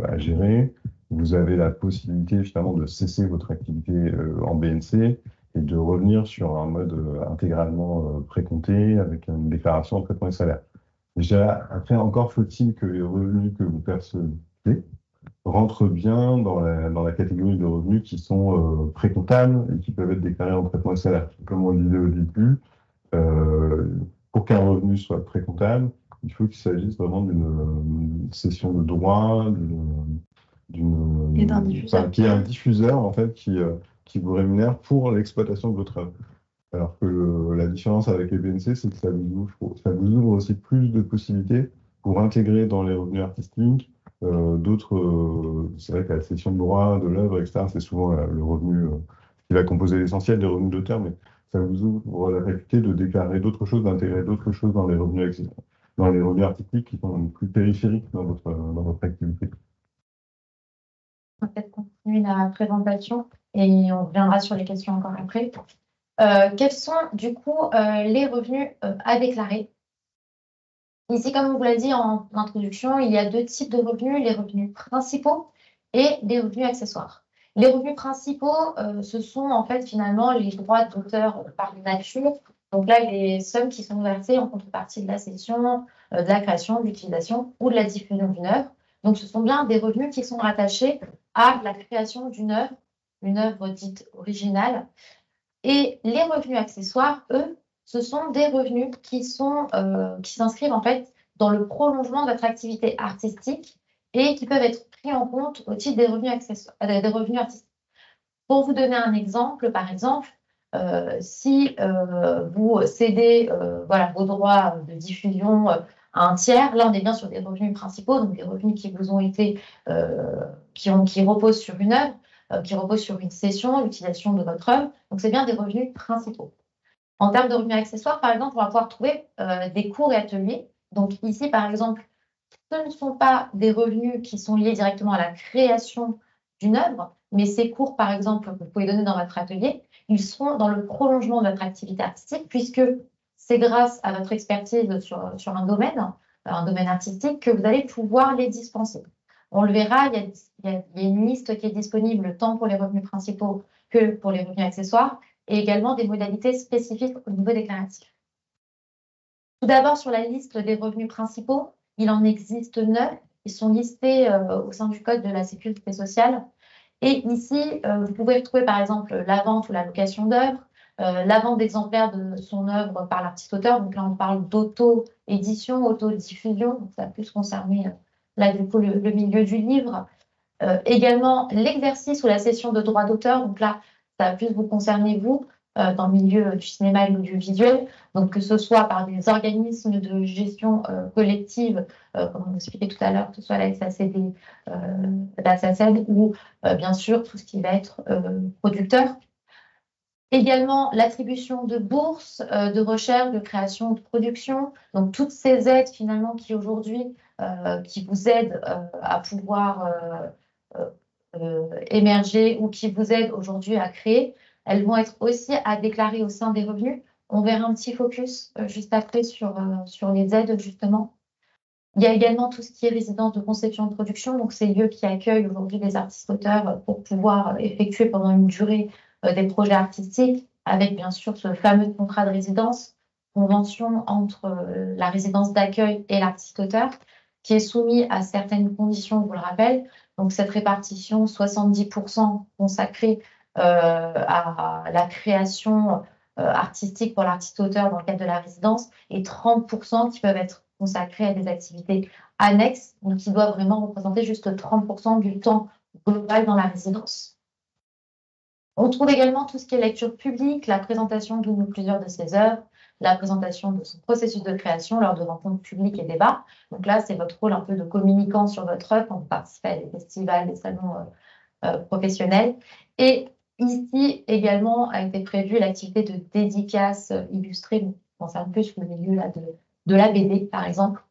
à gérer, vous avez la possibilité finalement de cesser votre activité en BNC et de revenir sur un mode intégralement précompté avec une déclaration de traitement des salaires. Déjà, après, encore faut-il que les revenus que vous percevez rentrent bien dans la catégorie de revenus qui sont précomptables et qui peuvent être déclarés en traitement de salaire. Comme on le disait au début, pour qu'un revenu soit précomptable, il faut qu'il s'agisse vraiment d'une cession de droit, Et d'un diffuseur. qui est un diffuseur en fait qui vous rémunère pour l'exploitation de votre œuvre. Alors que la différence avec les BNC, c'est que ça vous ouvre aussi plus de possibilités pour intégrer dans les revenus artistiques d'autres. C'est vrai que la cession de droit de l'œuvre, etc., c'est souvent le revenu qui va composer l'essentiel des revenus d'auteur, mais ça vous ouvre la faculté de déclarer d'autres choses, d'intégrer d'autres choses dans les revenus artistiques qui sont plus périphériques dans votre activité. On va peut-être continuer la présentation et on reviendra sur les questions encore après. Quels sont du coup les revenus à déclarer? Ici, comme on vous l'a dit en introduction, il y a deux types de revenus, les revenus principaux et les revenus accessoires. Les revenus principaux, ce sont en fait finalement les droits d'auteur par nature. Donc là, les sommes qui sont versées en contrepartie de la cession, de la création, de l'utilisation ou de la diffusion d'une œuvre. Donc ce sont bien des revenus qui sont rattachés à la création d'une œuvre, une œuvre dite originale. Et les revenus accessoires, eux, ce sont des revenus qui s'inscrivent en fait dans le prolongement de votre activité artistique et qui peuvent être pris en compte au titre des revenus artistiques. Pour vous donner un exemple, par exemple, si vous cédez vos droits de diffusion à un tiers, là on est bien sur des revenus principaux, donc des revenus qui vous ont été, qui reposent sur une œuvre. qui reposent sur une cession, l'utilisation de votre œuvre. Donc, c'est bien des revenus principaux. En termes de revenus accessoires, par exemple, on va pouvoir trouver des cours et ateliers. Donc, ici, par exemple, ce ne sont pas des revenus qui sont liés directement à la création d'une œuvre, mais ces cours, par exemple, que vous pouvez donner dans votre atelier, ils seront dans le prolongement de votre activité artistique, puisque c'est grâce à votre expertise sur un domaine artistique, que vous allez pouvoir les dispenser. On le verra, il y a une liste qui est disponible tant pour les revenus principaux que pour les revenus accessoires, et également des modalités spécifiques au niveau déclaratif. Tout d'abord, sur la liste des revenus principaux, il en existe 9. Ils sont listés au sein du Code de la sécurité sociale. Et ici, vous pouvez retrouver par exemple la vente ou la location d'œuvres, la vente d'exemplaires de son œuvre par l'artiste-auteur. Donc là, on parle d'auto-édition, auto-diffusion. Donc ça va plus concerner là, du coup, le milieu du livre. Également, l'exercice ou la cession de droits d'auteur. Donc là, ça va plus vous concerner, vous, dans le milieu du cinéma et de l'audiovisuel. Donc, que ce soit par des organismes de gestion collective, comme on expliquait tout à l'heure, que ce soit la SACD, la SACED, ou bien sûr tout ce qui va être producteur. Également, l'attribution de bourses de recherche, de création, de production. Donc, toutes ces aides, finalement, qui aujourd'hui, qui vous aident à pouvoir émerger ou qui vous aident aujourd'hui à créer, elles vont être aussi à déclarer au sein des revenus. On verra un petit focus juste après sur les aides, justement. Il y a également tout ce qui est résidence de conception et de production, donc ces lieux qui accueillent aujourd'hui les artistes-auteurs pour pouvoir effectuer pendant une durée des projets artistiques, avec bien sûr ce fameux contrat de résidence, convention entre la résidence d'accueil et l'artiste-auteur, qui est soumis à certaines conditions, je vous le rappelle. Donc cette répartition, 70% consacrée à la création artistique pour l'artiste-auteur dans le cadre de la résidence, et 30% qui peuvent être consacrés à des activités annexes, donc qui doivent vraiment représenter juste 30% du temps global dans la résidence. On trouve également tout ce qui est lecture publique, la présentation d'une ou plusieurs de ses œuvres, la présentation de son processus de création lors de rencontres publiques et débats. Donc là, c'est votre rôle un peu de communicant sur votre œuvre quand vous participez à des festivals, des salons professionnels. Et ici, également, a été prévue l'activité de dédicace illustrée, donc, qui concerne plus le milieu là, de la BD, par exemple.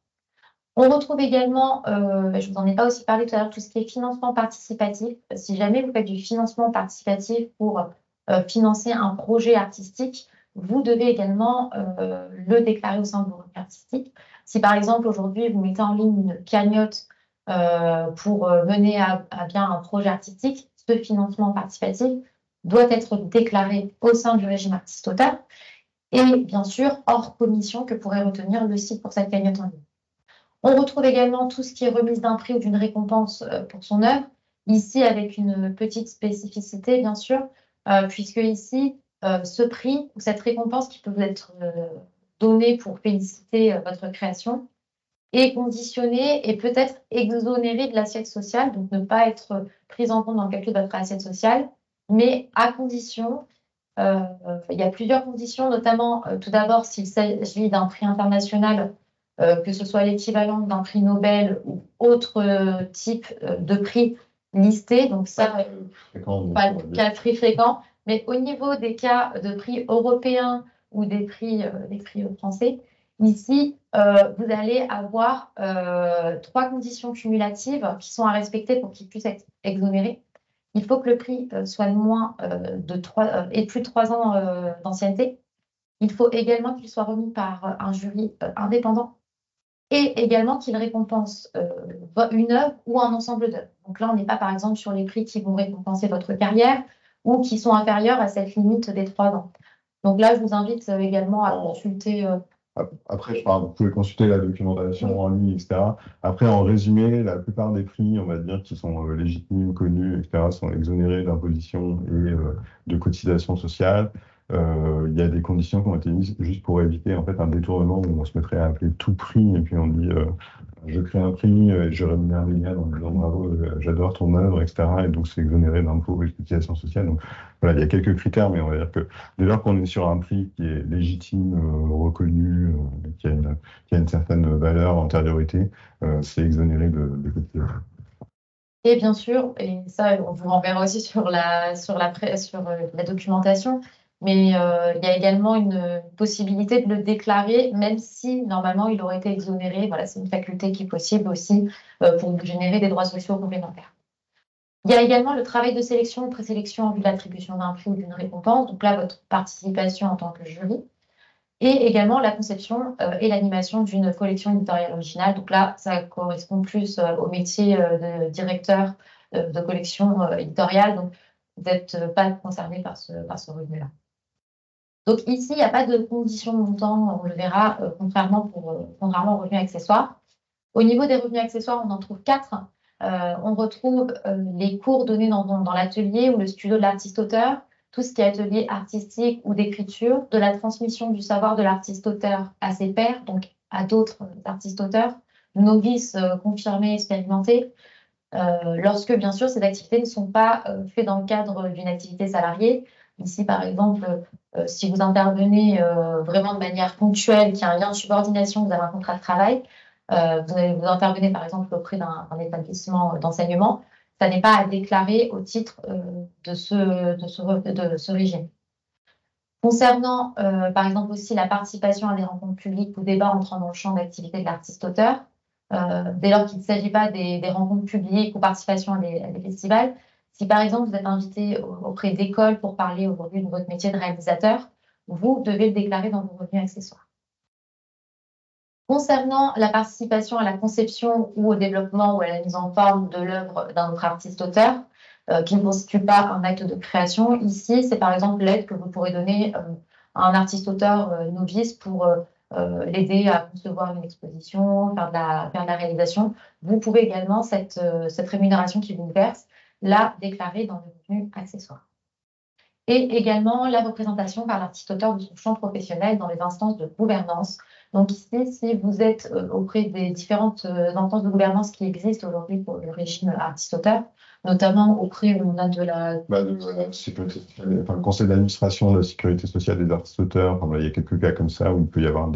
On retrouve également, je vous en ai pas aussi parlé tout à l'heure, tout ce qui est financement participatif. Si jamais vous faites du financement participatif pour financer un projet artistique, vous devez également le déclarer au sein de vos revenus artistiques. Si par exemple, aujourd'hui, vous mettez en ligne une cagnotte pour mener à bien un projet artistique, ce financement participatif doit être déclaré au sein du régime artiste-auteur et bien sûr hors commission que pourrait retenir le site pour cette cagnotte en ligne. On retrouve également tout ce qui est remise d'un prix ou d'une récompense pour son œuvre, ici avec une petite spécificité bien sûr, puisque ici, ce prix ou cette récompense qui peut vous être donnée pour féliciter votre création est conditionnée et peut être exonérée de l'assiette sociale, donc ne pas être prise en compte dans le calcul de votre assiette sociale, mais à condition, il y a plusieurs conditions, notamment tout d'abord s'il s'agit d'un prix international, que ce soit l'équivalent d'un prix Nobel ou autre type de prix listé, donc ça, pas le cas de prix fréquent, mais au niveau des cas de prix européens ou des prix français, ici, vous allez avoir 3 conditions cumulatives qui sont à respecter pour qu'ils puissent être exonérés. Il faut que le prix soit de moins de 3 et plus de 3 ans d'ancienneté. Il faut également qu'il soit remis par un jury indépendant et également qu'il récompense une œuvre ou un ensemble d'œuvres. Donc là, on n'est pas par exemple sur les prix qui vont récompenser votre carrière ou qui sont inférieurs à cette limite des 3 ans. Donc là, je vous invite également à consulter. Après, vous pouvez consulter la documentation en ligne, etc. Après, en résumé, la plupart des prix, on va dire, qui sont légitimes, connus, etc., sont exonérés d'imposition et de cotisations sociales. Il y a des conditions qui ont été mises juste pour éviter en fait un détournement où on se mettrait à appeler tout prix et puis on dit je crée un prix et je rémunère les gars en disant bravo, j'adore ton œuvre, etc. Et donc c'est exonéré d'impôts et de cotisations sociales. Donc voilà, il y a quelques critères, mais on va dire que dès lors qu'on est sur un prix qui est légitime, reconnu, qui a une certaine valeur, antériorité, c'est exonéré de cotisations. Et bien sûr, et ça, on vous renverra aussi sur la documentation, mais il y a également une possibilité de le déclarer, même si normalement il aurait été exonéré. Voilà, c'est une faculté qui est possible aussi pour vous générer des droits sociaux complémentaires. Il y a également le travail de sélection, présélection en vue de l'attribution d'un prix ou d'une récompense. Donc là, votre participation en tant que jury. Et également la conception et l'animation d'une collection éditoriale originale. Donc là, ça correspond plus au métier de directeur de collection éditoriale. Donc, vous n'êtes pas concerné par ce revenu-là. Donc ici, il n'y a pas de condition de montant, on le verra, contrairement au revenu accessoire. Au niveau des revenus accessoires, on en trouve 4. On retrouve les cours donnés dans l'atelier ou le studio de l'artiste-auteur, tout ce qui est atelier artistique ou d'écriture, de la transmission du savoir de l'artiste-auteur à ses pairs, donc à d'autres artistes-auteurs, novices, confirmés, expérimentés, lorsque, bien sûr, ces activités ne sont pas faites dans le cadre d'une activité salariée. Ici, par exemple, si vous intervenez vraiment de manière ponctuelle, qu'il y a un lien de subordination, vous avez un contrat de travail, vous intervenez par exemple auprès d'un établissement d'enseignement, ça n'est pas à déclarer au titre de ce régime. Concernant par exemple aussi la participation à des rencontres publiques ou débats entrant dans le champ d'activité de l'artiste-auteur, dès lors qu'il ne s'agit pas des rencontres publiques ou participation à des festivals, si par exemple vous êtes invité auprès d'écoles pour parler aujourd'hui de votre métier de réalisateur, vous devez le déclarer dans vos revenus accessoires. Concernant la participation à la conception ou au développement ou à la mise en forme de l'œuvre d'un autre artiste-auteur, qui ne constitue pas un acte de création, ici, c'est par exemple l'aide que vous pourrez donner à un artiste-auteur novice pour l'aider à concevoir une exposition, faire de la réalisation. Vous pouvez également, cette rémunération qui vous verse, la déclarer dans le revenu accessoire. Et également la représentation par l'artiste-auteur de son champ professionnel dans les instances de gouvernance. Donc ici, si vous êtes auprès des différentes instances de gouvernance qui existent aujourd'hui pour le régime artiste-auteur, notamment auprès on a de la sécurité sociale, enfin, le conseil d'administration de la sécurité sociale des artistes-auteurs, enfin, il y a quelques cas comme ça où il peut y avoir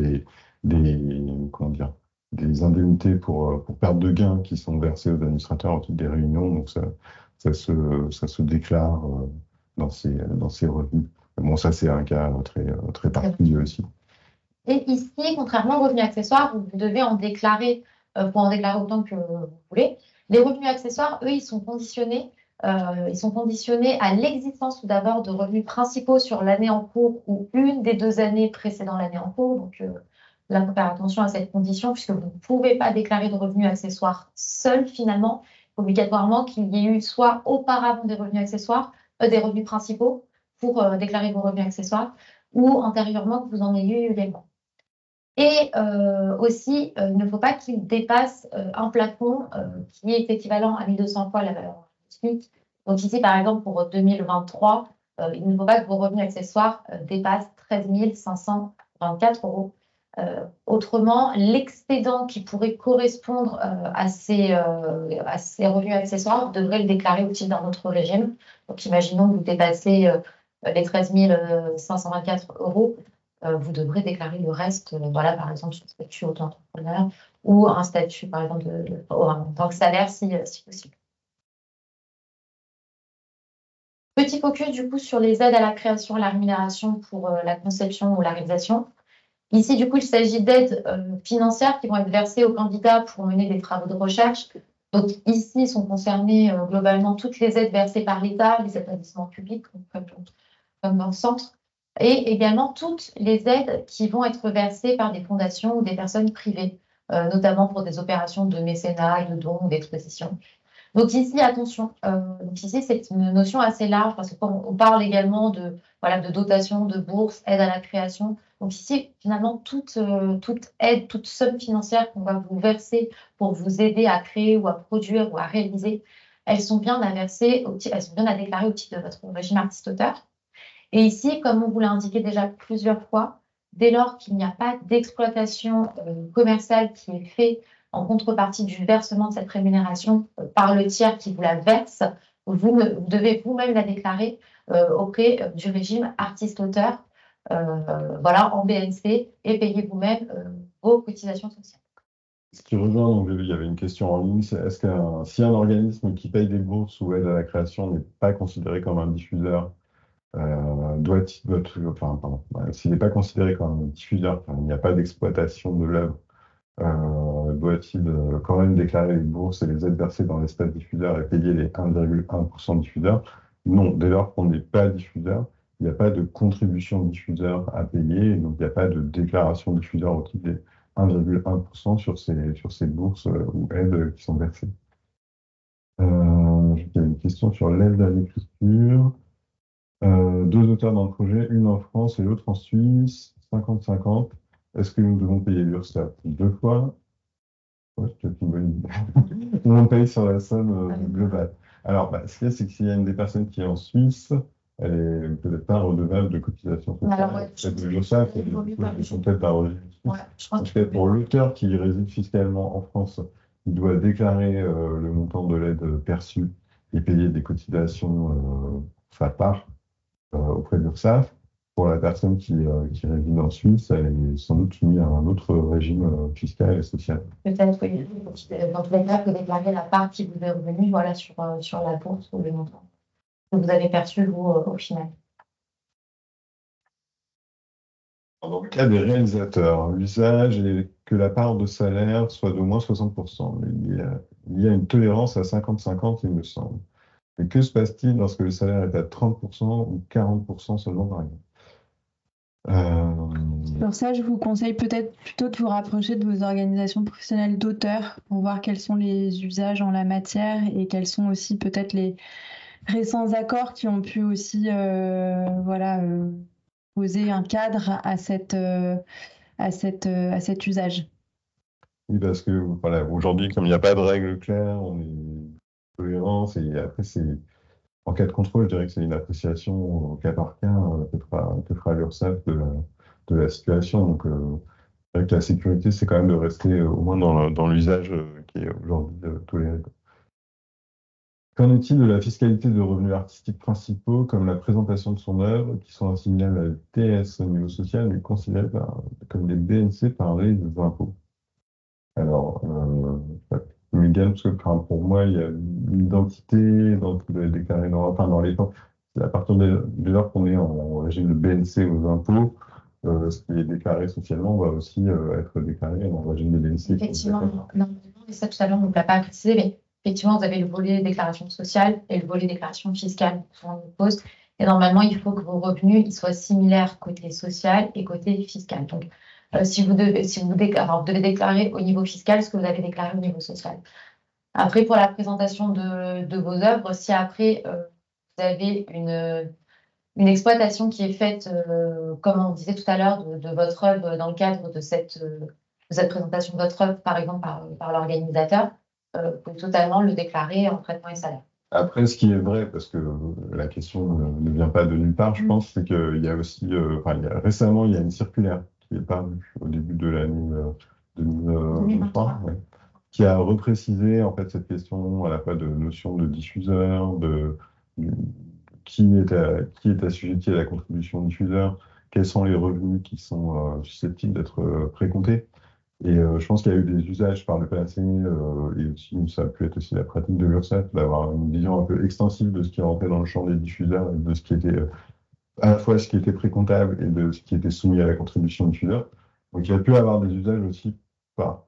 comment dire, des indemnités pour perte de gains qui sont versées aux administrateurs au titre des réunions. Donc ça se déclare dans ces revenus. Bon, ça, c'est un cas très particulier aussi. Et ici, contrairement aux revenus accessoires, vous devez en déclarer, pour en déclarer autant que vous voulez. Les revenus accessoires, eux, ils sont conditionnés à l'existence tout d'abord de revenus principaux sur l'année en cours ou une des 2 années précédant l'année en cours. Donc là, il faut faire attention à cette condition puisque vous ne pouvez pas déclarer de revenus accessoires seul finalement. Obligatoirement qu'il y ait eu soit auparavant des revenus accessoires, des revenus principaux pour déclarer vos revenus accessoires ou antérieurement que vous en ayez eu également. Et aussi, il ne faut pas qu'il dépasse un plafond qui est équivalent à 1200 fois la valeur du SMIC. Donc ici, par exemple, pour 2023, il ne faut pas que vos revenus accessoires dépassent 13 524 €. Autrement, l'excédent qui pourrait correspondre à ces revenus accessoires devrait le déclarer au titre d'un autre régime. Donc imaginons que vous dépassez les 13 524 €. Vous devrez déclarer le reste, voilà, par exemple, sur le statut auto-entrepreneur ou un statut, par exemple, en tant que salaire, si possible. Petit focus, du coup, sur les aides à la création et à la rémunération pour la conception ou la réalisation. Ici, du coup, il s'agit d'aides financières qui vont être versées aux candidats pour mener des travaux de recherche. Donc ici, sont concernées globalement toutes les aides versées par l'État, les établissements publics, comme dans le centre, et également toutes les aides qui vont être versées par des fondations ou des personnes privées, notamment pour des opérations de mécénat, de dons ou d'exposition. Donc ici, attention, donc ici c'est une notion assez large parce qu'on parle également de dotation, de bourse, aide à la création. Donc ici, finalement, toute aide, toute somme financière qu'on va vous verser pour vous aider à créer ou à produire ou à réaliser, elles sont bien à verser, elles sont bien à déclarer au titre de votre régime artiste-auteur. Et ici, comme on vous l'a indiqué déjà plusieurs fois, dès lors qu'il n'y a pas d'exploitation commerciale qui est faite en contrepartie du versement de cette rémunération par le tiers qui vous la verse, vous devez vous-même la déclarer auprès du régime artiste-auteur, en BNC, et payer vous-même vos cotisations sociales. Ce qui rejoint, donc, il y avait une question en ligne, c'est est-ce si un organisme qui paye des bourses ou aide à la création n'est pas considéré comme un diffuseur, s'il n'est pas considéré comme un diffuseur, enfin, il n'y a pas d'exploitation de l'œuvre, doit-il quand même déclarer les bourses et les aides versées dans l'espace diffuseur et payer les 1,1% diffuseurs? Non, dès lors qu'on n'est pas diffuseur, il n'y a pas de contribution diffuseur à payer, et donc il n'y a pas de déclaration diffuseur au titre des 1,1% sur ces bourses ou aides qui sont versées. Il y a une question sur l'aide à l'écriture. Deux auteurs dans le projet, une en France et l'autre en Suisse, 50-50. Est-ce que nous devons payer l'URSSAF deux fois? Ouais, c'est peut-être une bonne idée. Ou on paye sur la somme globale. Alors, ce qu'il y a, c'est que s'il y a une des personnes qui est en Suisse, elle est peut-être pas redevable de cotisation sociale. Alors, ouais, Peut-être de l'URSSAF, ils sont peut-être pas revenus. ouais, je pense En tout cas, pour l'auteur qui réside fiscalement en France, il doit déclarer le montant de l'aide perçue et payer des cotisations sa part auprès de l'URSSAF. Pour la personne qui réside en Suisse, elle est sans doute soumise à un autre régime fiscal et social. peut-être, oui. Dans tous les cas, vous déclarez la part qui vous est revenue, voilà, sur la bourse ou le montant que vous avez perçu, vous, au final. Dans le cas des réalisateurs, l'usage est que la part de salaire soit d'au moins 60%. Mais il y a une tolérance à 50-50, il me semble. Mais que se passe-t-il lorsque le salaire est à 30% ou 40% seulement, par exemple? Pour ça, je vous conseille peut-être plutôt de vous rapprocher de vos organisations professionnelles d'auteurs pour voir quels sont les usages en la matière et quels sont aussi peut-être les récents accords qui ont pu aussi poser un cadre à cet usage. Oui, parce que voilà, aujourd'hui, comme il n'y a pas de règles claires, on est tolérance et après, en cas de contrôle, je dirais que c'est une appréciation au cas par cas que fera l'URSSAF de la situation. Donc, c'est vrai que la sécurité, c'est quand même de rester au moins dans l'usage qui est aujourd'hui toléré. Qu'en est-il de la fiscalité de revenus artistiques principaux, comme la présentation de son œuvre, qui sont assimilables à la TS au niveau social, mais considérés comme des BNC par les impôts? Alors, Mégane, parce que pour moi, il y a une identité dans les déclarés dans les temps. C'est à partir dès lors qu'on est en régime de BNC aux impôts, ce qui est déclaré socialement va aussi être déclaré en régime de BNC. Effectivement, non, mais ça tout à l'heure, on ne l'a pas précisé, mais effectivement, vous avez le volet déclaration sociale et le volet déclaration fiscale qu'on vous pose. Et normalement, il faut que vos revenus ils soient similaires côté social et côté fiscal. Donc, si vous devez déclarer au niveau fiscal ce que vous avez déclaré au niveau social. Après, pour la présentation de vos œuvres, si après vous avez une exploitation qui est faite, comme on disait tout à l'heure, de votre œuvre dans le cadre de cette présentation de votre œuvre, par exemple par l'organisateur, vous pouvez totalement le déclarer en traitement et salaire. Après, ce qui est vrai, parce que la question ne vient pas de nulle part, je pense, c'est qu'il y a aussi, récemment, il y a une circulaire qui est parue au début de l'année 2023, ouais, qui a reprécisé en fait cette question à la fois de notion de diffuseur, qui est assujetti à la contribution diffuseur, quels sont les revenus qui sont susceptibles d'être précomptés. Et je pense qu'il y a eu des usages par le passé, et aussi ça a pu être aussi la pratique de l'URSSAF, d'avoir une vision un peu extensive de ce qui rentrait dans le champ des diffuseurs, et de ce qui était à la fois ce qui était précomptable et de ce qui était soumis à la contribution diffuseur. Donc il y a pu avoir des usages aussi par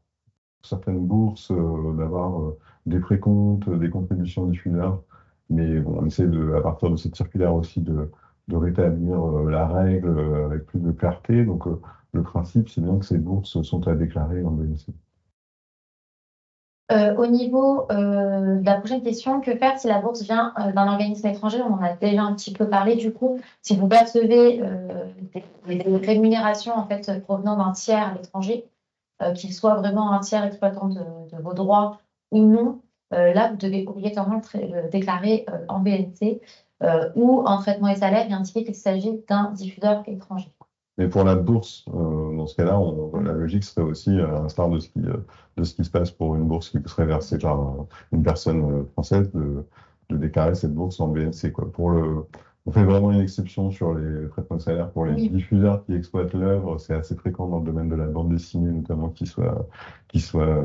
certaines bourses, d'avoir des précomptes, des contributions diffuseurs. Mais bon, on essaie à partir de cette circulaire aussi de rétablir la règle avec plus de clarté. Donc le principe, c'est bien que ces bourses sont à déclarer en BNC. Au niveau de la prochaine question, que faire si la bourse vient d'un organisme étranger? On en a déjà un petit peu parlé du coup. Si vous percevez des rémunérations en fait provenant d'un tiers à l'étranger, qu'il soit vraiment un tiers exploitant de vos droits ou non, là vous devez obligatoirement déclarer en BNC ou en traitement et salaire et indiquer qu'il s'agit d'un diffuseur étranger. Mais pour la bourse, dans ce cas-là, la logique serait aussi, à l'instar de ce qui se passe pour une bourse qui serait versée par une personne française, de déclarer cette bourse en BNC, quoi. On fait vraiment une exception sur les traitements de salaire pour les Oui. diffuseurs qui exploitent l'œuvre. C'est assez fréquent dans le domaine de la bande dessinée, notamment qui soit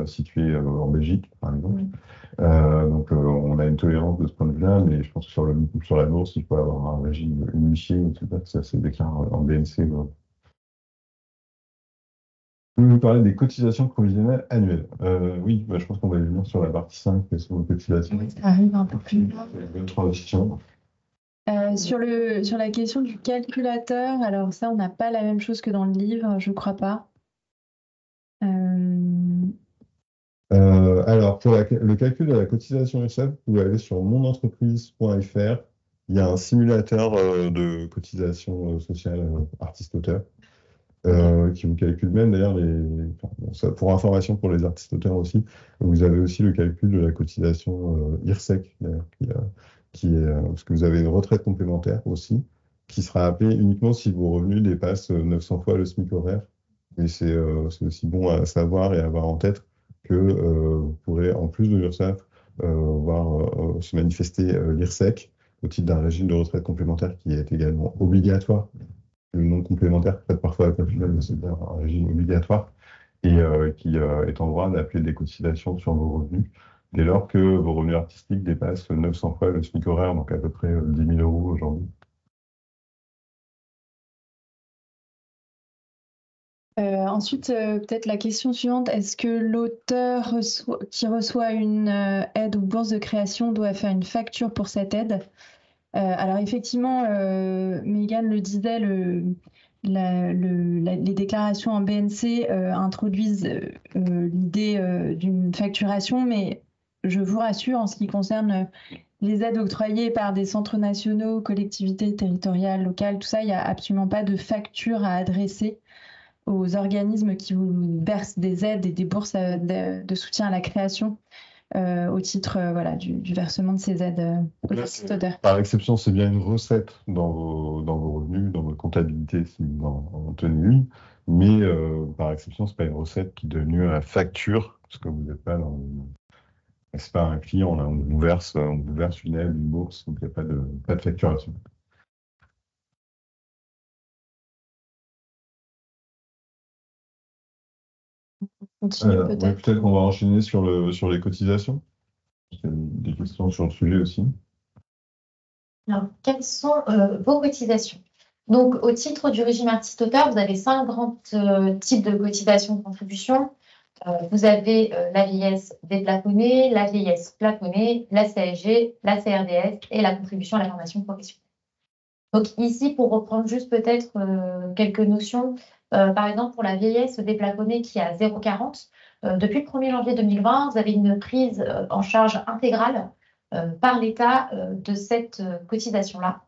situé en Belgique, par exemple. Oui. Donc, on a une tolérance de ce point de vue-là, mais je pense que sur la bourse, il faut avoir un régime unifié, etc., que ça se déclare en BNC. Je vais vous parler des cotisations provisionnelles annuelles. Oui, bah, je pense qu'on va y venir sur la partie 5, quelles sont les cotisations. Oui, ça arrive un peu plus loin. Bonne transition. Sur la question du calculateur, alors ça, on n'a pas la même chose que dans le livre, je crois pas. Alors, pour le calcul de la cotisation URSSAF, vous pouvez aller sur monentreprise.fr. Il y a un simulateur de cotisation sociale artiste-auteur qui vous calcule même d'ailleurs pour information pour les artistes-auteurs aussi. Vous avez aussi le calcul de la cotisation IRSEC, d'ailleurs, qui est parce que vous avez une retraite complémentaire aussi, qui sera appelée uniquement si vos revenus dépassent 900 fois le SMIC horaire. Et c'est aussi bon à savoir et à avoir en tête que vous pourrez, en plus de l'URSSAF, voir se manifester l'IRSEC au titre d'un régime de retraite complémentaire qui est également obligatoire. Le non complémentaire, peut-être parfois à final, c'est un régime obligatoire et qui est en droit d'appeler des cotisations sur vos revenus dès lors que vos revenus artistiques dépassent 900 fois le SMIC horaire, donc à peu près 10 000 euros aujourd'hui. Ensuite, peut-être la question suivante, est-ce que l'auteur qui reçoit une aide ou bourse de création doit faire une facture pour cette aide? Alors effectivement, Megan le disait, les déclarations en BNC introduisent l'idée d'une facturation, mais je vous rassure, en ce qui concerne les aides octroyées par des centres nationaux, collectivités territoriales, locales, tout ça, il n'y a absolument pas de facture à adresser aux organismes qui vous versent des aides et des bourses de soutien à la création au titre voilà, du versement de ces aides aux artistes auteurs. Par exception, c'est bien une recette dans vos revenus, dans votre comptabilité si vous en tenez une, mais par exception, c'est pas une recette qui donne lieu à la facture, parce que vous n'êtes pas c'est pas un client, là, on vous verse une aide, une bourse, donc il n'y a pas de facturation. Continue Ouais, peut-être. peut-être qu'on va enchaîner sur les cotisations. Il y a des questions sur le sujet aussi. Alors, quelles sont vos cotisations? Donc, au titre du régime artiste-auteur, vous avez 5 grands types de cotisations de contribution. Vous avez la vieillesse déplafonnée, la vieillesse plafonnée, la CSG, la CRDS et la contribution à la formation professionnelle. Donc ici, pour reprendre juste peut-être quelques notions, par exemple pour la vieillesse déplafonnée qui est à 0,40, depuis le 1er janvier 2020, vous avez une prise en charge intégrale par l'État de cette cotisation-là.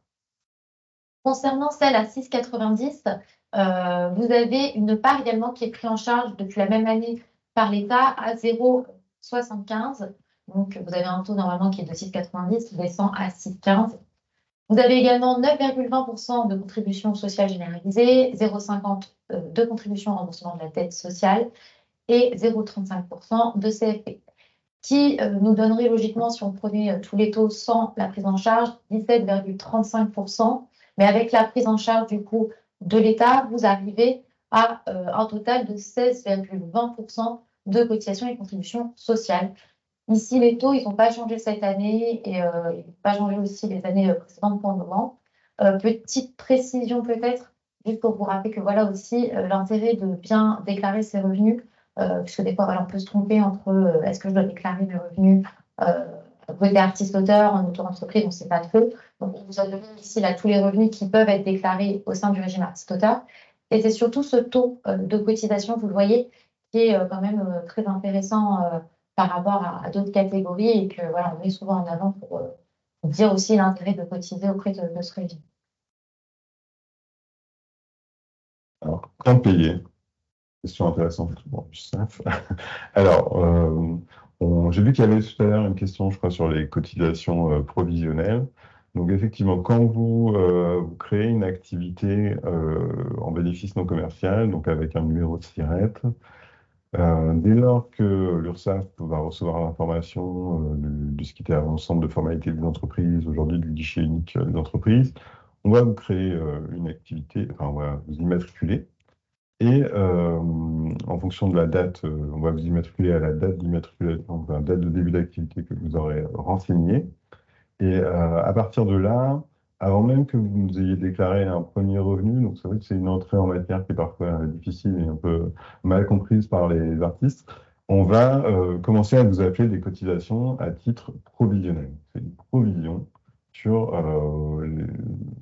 Concernant celle à 6,90, vous avez une part également qui est prise en charge depuis la même année par l'État à 0,75. Donc, vous avez un taux normalement qui est de 6,90 qui descend à 6,15. Vous avez également 9,20% de contribution sociale généralisée, 0,50 de contribution au remboursement de la dette sociale et 0,35% de CFP, qui nous donnerait logiquement, si on prenait tous les taux sans la prise en charge, 17,35%. Mais avec la prise en charge du coup de l'État, vous arrivez à un total de 16,20% de cotisations et contributions sociales. Ici, les taux, ils n'ont pas changé cette année et ils n'ont pas changé aussi les années précédentes pour le moment. Petite précision peut-être, juste pour vous rappeler que voilà aussi l'intérêt de bien déclarer ses revenus, puisque des fois, voilà, on peut se tromper entre est-ce que je dois déclarer mes revenus côté artiste-auteur, en auto-entreprise, on ne sait pas fait. Donc, on vous a donné ici là, tous les revenus qui peuvent être déclarés au sein du régime artiste-auteur. Et c'est surtout ce taux de cotisation, vous le voyez, qui est quand même très intéressant par rapport à d'autres catégories et que voilà, on met souvent en avant pour dire aussi l'intérêt de cotiser auprès de ce régime. Alors, quand payer? Question intéressante. Bon, alors, j'ai vu qu'il y avait tout à l'heure une question, je crois, sur les cotisations provisionnelles. Donc, effectivement, quand vous créez une activité en bénéfice non commercial, donc avec un numéro de SIRET, dès lors que l'URSSAF va recevoir l'information de ce qui était un ensemble de formalités des entreprises, aujourd'hui du guichet unique des entreprises, on va vous créer une activité, enfin, on va vous immatriculer. Et en fonction de la date, on va vous immatriculer à la date d'immatriculation, enfin, la date de début d'activité que vous aurez renseignée. Et à partir de là, avant même que vous nous ayez déclaré un premier revenu, donc c'est vrai que c'est une entrée en matière qui est parfois difficile et un peu mal comprise par les artistes, on va commencer à vous appeler des cotisations à titre provisionnel. C'est une provision sur,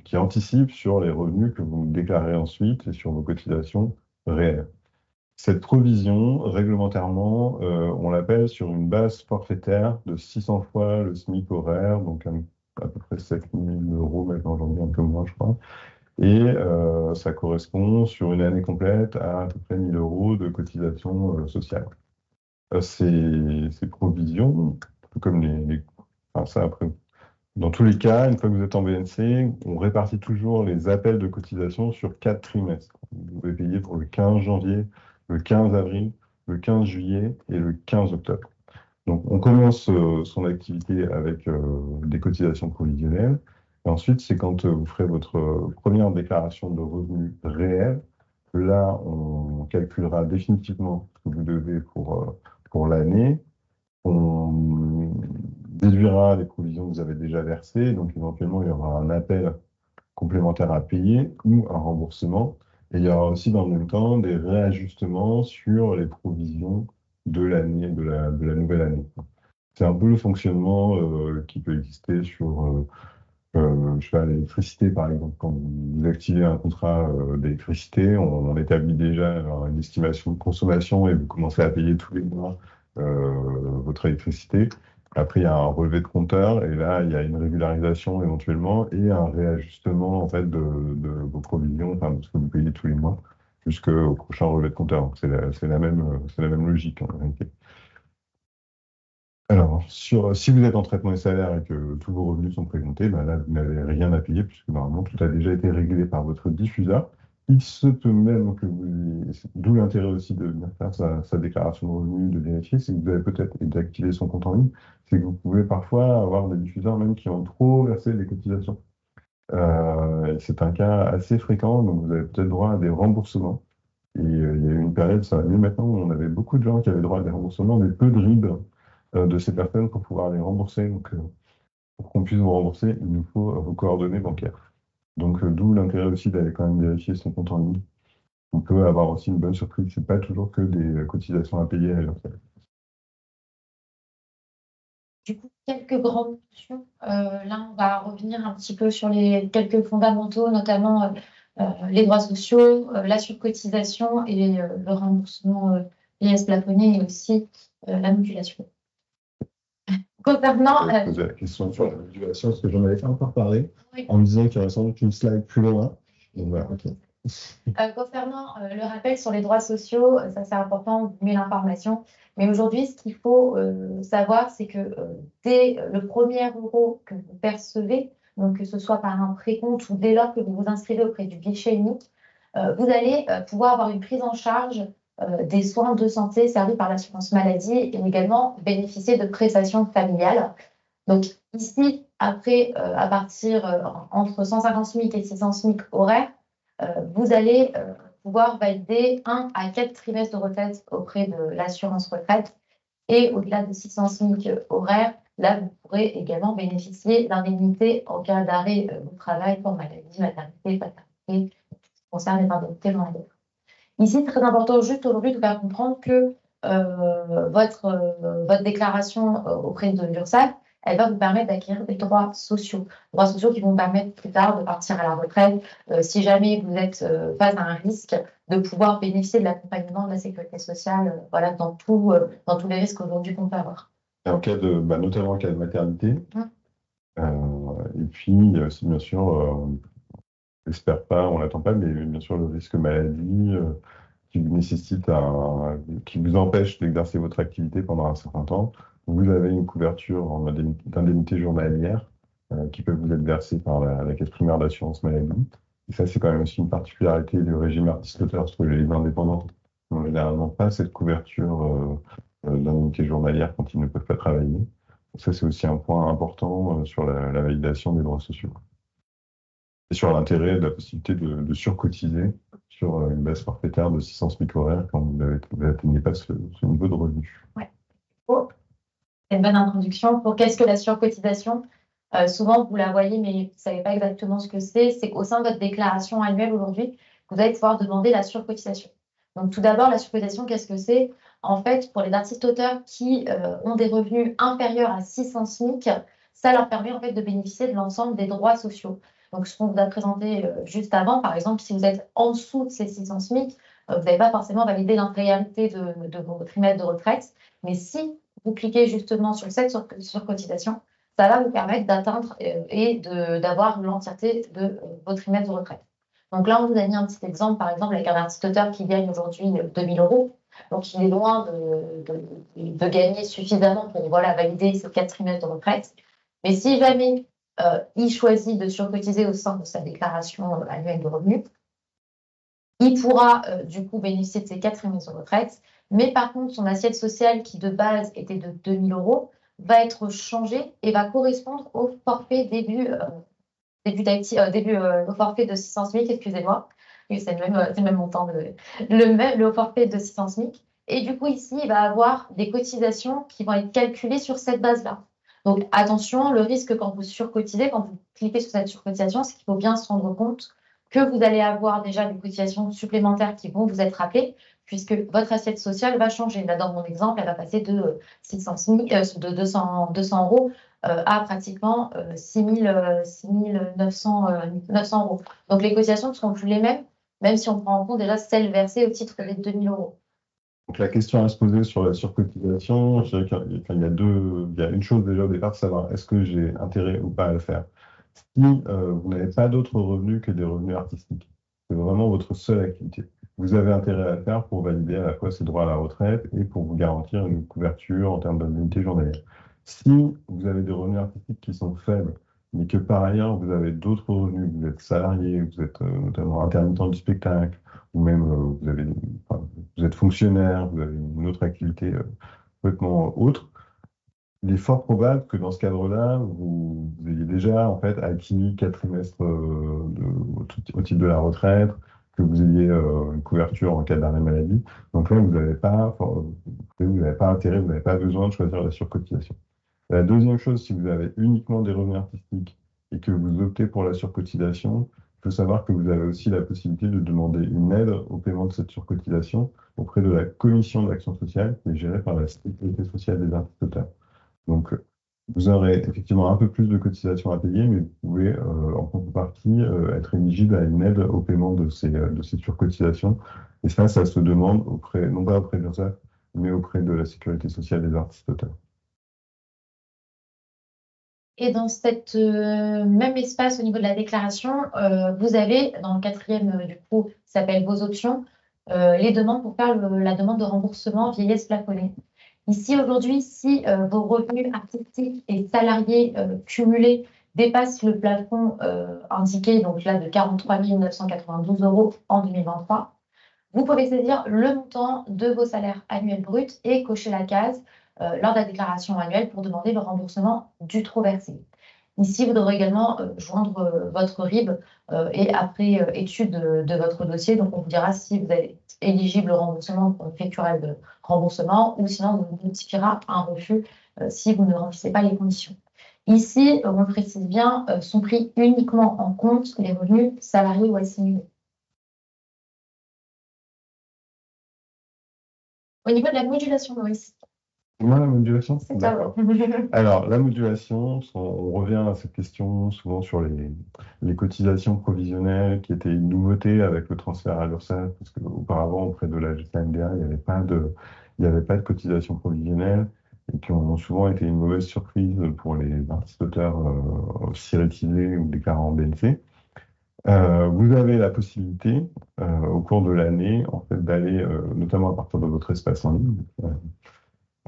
qui anticipe sur les revenus que vous déclarez ensuite et sur vos cotisations réelles. Cette provision, réglementairement, on l'appelle sur une base forfaitaire de 600 fois le SMIC horaire, donc à peu près 7 000 euros maintenant, aujourd'hui un peu moins, je crois. Et ça correspond sur une année complète à peu près 1 000 euros de cotisation sociale. Ces provisions, tout comme enfin, ça après, dans tous les cas, une fois que vous êtes en BNC, on répartit toujours les appels de cotisation sur 4 trimestres. Vous pouvez payer pour le 15 janvier, le 15 avril, le 15 juillet et le 15 octobre. Donc, on commence son activité avec des cotisations provisionnelles. Et ensuite, c'est quand vous ferez votre première déclaration de revenus réels, que là, on calculera définitivement ce que vous devez pour l'année. On déduira les provisions que vous avez déjà versées, donc éventuellement il y aura un appel complémentaire à payer ou un remboursement. Et il y aura aussi dans le même temps des réajustements sur les provisions de l'année, de la nouvelle année. C'est un peu le fonctionnement qui peut exister sur je sais pas, l'électricité, par exemple. Quand vous activez un contrat d'électricité, on établit déjà une estimation de consommation et vous commencez à payer tous les mois votre électricité. Après, il y a un relevé de compteur et là, il y a une régularisation éventuellement et un réajustement en fait, de vos provisions, enfin, de ce que vous payez tous les mois jusqu'au prochain relevé de compteur. Donc, c'est la même logique en réalité. Alors, si vous êtes en traitement des salaires et que tous vos revenus sont précomptés, ben là, vous n'avez rien à payer puisque normalement, tout a déjà été réglé par votre diffuseur. Il se peut même que d'où l'intérêt aussi de venir faire sa déclaration de revenus, de vérifier, c'est que vous avez peut-être d'activer son compte en ligne, c'est que vous pouvez parfois avoir des diffuseurs même qui ont trop versé des cotisations. C'est un cas assez fréquent, donc vous avez peut-être droit à des remboursements. Et il y a eu une période, ça va mieux maintenant, où on avait beaucoup de gens qui avaient droit à des remboursements, mais peu de RIB de ces personnes pour pouvoir les rembourser. Donc, pour qu'on puisse vous rembourser, il nous faut vos coordonnées bancaires. Donc, d'où l'intérêt aussi d'aller quand même vérifier son compte en ligne. On peut avoir aussi une bonne surprise. C'est pas toujours que des cotisations à payer à l'URSSAF. Du coup, quelques grandes notions. Là, on va revenir un petit peu sur les quelques fondamentaux, notamment les droits sociaux, la surcotisation et le remboursement IS plafonné et aussi la modulation. Concernant. Je poser la question sur la modulation, parce que j'en avais pas encore parlé, Oui. en me disant qu'il y aurait sans doute une slide plus loin. Donc voilà, ok. Concernant le rappel sur les droits sociaux, ça c'est important, vous mettez l'information. Mais aujourd'hui, ce qu'il faut savoir, c'est que dès le premier euro que vous percevez, donc que ce soit par un précompte ou dès lors que vous vous inscrivez auprès du guichet unique, vous allez pouvoir avoir une prise en charge des soins de santé servis par l'assurance maladie et également bénéficier de prestations familiales. Donc ici, après, à partir entre 150 SMIC et 600 SMIC horaires, vous allez pouvoir valider 1 à 4 trimestres de retraite auprès de l'assurance retraite. Et au-delà de 600 SMIC horaires, là, vous pourrez également bénéficier d'indemnités en cas d'arrêt au travail pour maladie, maternité, paternité, tout ce qui concerne les indemnités journalières. Ici, très important juste aujourd'hui de faire comprendre que votre déclaration auprès de l'URSSAF, elle va vous permettre d'acquérir des droits sociaux qui vont vous permettre plus tard de partir à la retraite, si jamais vous êtes face à un risque, de pouvoir bénéficier de l'accompagnement de la sécurité sociale, voilà, dans tous les risques aujourd'hui qu'on peut avoir. En cas notamment en cas de maternité. Et puis, il y a aussi, bien sûr, on n'espère pas, on l'attend pas, mais bien sûr, le risque maladie qui vous nécessite qui vous empêche d'exercer votre activité pendant un certain temps. Vous avez une couverture d'indemnité journalière qui peut vous être versée par la caisse primaire d'assurance maladie. Et ça, c'est quand même aussi une particularité du régime artiste-auteur, parce que les indépendants n'ont généralement pas cette couverture d'indemnité journalière quand ils ne peuvent pas travailler. Donc ça, c'est aussi un point important sur la validation des droits sociaux. et sur l'intérêt de la possibilité de surcotiser sur une base forfaitaire de 600 SMIC horaires quand vous n'atteignez pas ce niveau de revenu. Ouais. Oh, c'est une bonne introduction. Pour qu'est-ce que la surcotisation? Souvent, vous la voyez, mais vous ne savez pas exactement ce que c'est. C'est qu'au sein de votre déclaration annuelle aujourd'hui, vous allez pouvoir demander la surcotisation. Donc, tout d'abord, la surcotisation, qu'est-ce que c'est? En fait, pour les artistes-auteurs qui ont des revenus inférieurs à 600 SMIC, ça leur permet en fait de bénéficier de l'ensemble des droits sociaux. Donc, ce qu'on vous a présenté juste avant, par exemple, si vous êtes en dessous de ces 600 SMIC, vous n'avez pas forcément validé l'intégralité de vos trimestres de retraite. Mais si vous cliquez justement sur cette surcotisation, ça va vous permettre d'atteindre et d'avoir l'entièreté de vos trimestres de retraite. Donc là, on vous a mis un petit exemple, par exemple, avec un artiste-auteur qui gagne aujourd'hui 2000 euros. Donc, il est loin de gagner suffisamment pour valider ses 4 trimestres de retraite. Mais si jamais il choisit de surcotiser au sein de sa déclaration annuelle de revenus, il pourra du coup bénéficier de ses 4 trimestres de retraite. Mais par contre, son assiette sociale qui de base était de 2000 euros va être changée et va correspondre au forfait au forfait de 600 SMIC, excusez-moi. Oui, c'est le même montant, le forfait de 600 SMIC. Et du coup, ici, il va avoir des cotisations qui vont être calculées sur cette base-là. Donc, attention, le risque quand vous surcotisez, quand vous cliquez sur cette surcotisation, c'est qu'il faut bien se rendre compte que vous allez avoir déjà des cotisations supplémentaires qui vont vous être rappelées, puisque votre assiette sociale va changer. Là, dans mon exemple, elle va passer de 600 SMIC, de 200 euros à pratiquement 6 900 euros. Donc, les cotisations ne seront plus les mêmes, même si on prend en compte déjà celles versées au titre des 2000 euros. Donc la question à se poser sur la surcotisation, je dirais qu'il y a une chose déjà au départ, savoir est-ce que j'ai intérêt ou pas à le faire. Si vous n'avez pas d'autres revenus que des revenus artistiques, c'est vraiment votre seule activité. Vous avez intérêt à le faire pour valider à la fois ses droits à la retraite et pour vous garantir une couverture en termes d'indemnité journalière. Si vous avez des revenus artistiques qui sont faibles, mais que par ailleurs vous avez d'autres revenus, vous êtes salarié, vous êtes notamment intermittent du spectacle, ou même vous êtes fonctionnaire, vous avez une autre activité complètement autre, il est fort probable que dans ce cadre-là, vous ayez déjà en fait acquis 4 trimestres au titre de la retraite, que vous ayez une couverture en cas d'arrêt maladie. Donc là, vous n'avez pas intérêt, vous n'avez pas besoin de choisir la surcotisation. La deuxième chose, si vous avez uniquement des revenus artistiques et que vous optez pour la surcotisation, il faut savoir que vous avez aussi la possibilité de demander une aide au paiement de cette surcotisation auprès de la commission d'action sociale qui est gérée par la Sécurité sociale des artistes-auteurs. Donc, vous aurez effectivement un peu plus de cotisations à payer, mais vous pouvez en contrepartie être éligible à une aide au paiement de ces surcotisations. Et ça se demande non pas auprès de l'URSSAF, mais auprès de la Sécurité sociale des artistes-auteurs. Et dans cet même espace au niveau de la déclaration, vous avez, dans le quatrième, du coup, qui s'appelle vos options, les demandes pour faire la demande de remboursement vieillesse plafonnée. Ici, aujourd'hui, si vos revenus artistiques et salariés cumulés dépassent le plafond indiqué, donc là de 43 992 euros en 2023, vous pouvez saisir le montant de vos salaires annuels bruts et cocher la case lors de la déclaration annuelle pour demander le remboursement du trop versé. Ici, vous devrez également joindre votre RIB et après étude de votre dossier. Donc, on vous dira si vous êtes éligible au remboursement, on effectuera le remboursement ou sinon, on vous notifiera un refus si vous ne remplissez pas les conditions. Ici, on le précise bien, sont pris uniquement en compte les revenus salariés ou assimilés. Au niveau de la modulation, Maurice. Moi, la modulation, c'est d'accord. Alors, la modulation, on revient à cette question souvent sur les cotisations provisionnelles qui étaient une nouveauté avec le transfert à l'URSSAF, parce qu'auparavant, auprès de la GSA-MDA, il n'y avait pas de cotisation provisionnelle et qui ont souvent été une mauvaise surprise pour les artistes-auteurs CIRETisés ou déclarants en BNC. Vous avez la possibilité, au cours de l'année, en fait, d'aller, notamment à partir de votre espace en ligne,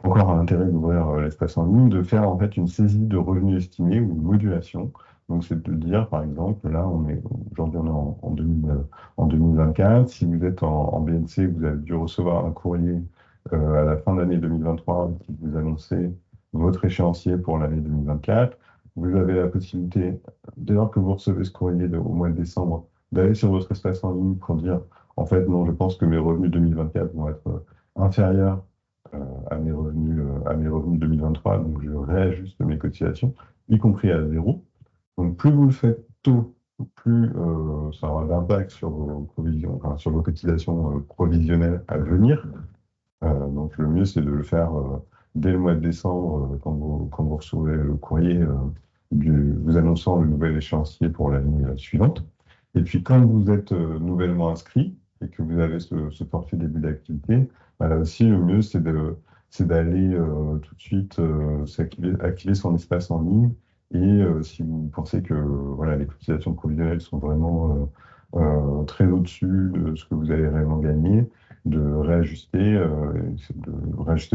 encore un intérêt d'ouvrir l'espace en ligne, de faire en fait une saisie de revenus estimés ou une modulation. Donc, c'est de dire, par exemple, là, aujourd'hui, on est en 2024. Si vous êtes en BNC, vous avez dû recevoir un courrier à la fin d'année 2023 qui vous annonçait votre échéancier pour l'année 2024. vous avez la possibilité, dès lors que vous recevez ce courrier au mois de décembre, d'aller sur votre espace en ligne pour dire, en fait, non, je pense que mes revenus 2024 vont être inférieurs à mes revenus 2023, donc je réajuste mes cotisations, y compris à zéro. Donc plus vous le faites tôt, plus ça aura d'impact sur vos provisions, enfin, sur vos cotisations provisionnelles à venir. Donc le mieux, c'est de le faire dès le mois de décembre, quand vous recevez le courrier vous annonçant le nouvel échéancier pour l'année suivante. Et puis quand vous êtes nouvellement inscrit et que vous avez ce forfait début d'activité, bah, là aussi, le mieux, c'est d'aller tout de suite activer son espace en ligne. Et si vous pensez que voilà, les cotisations provisionnelles sont vraiment très au-dessus de ce que vous allez réellement gagner, de réajuster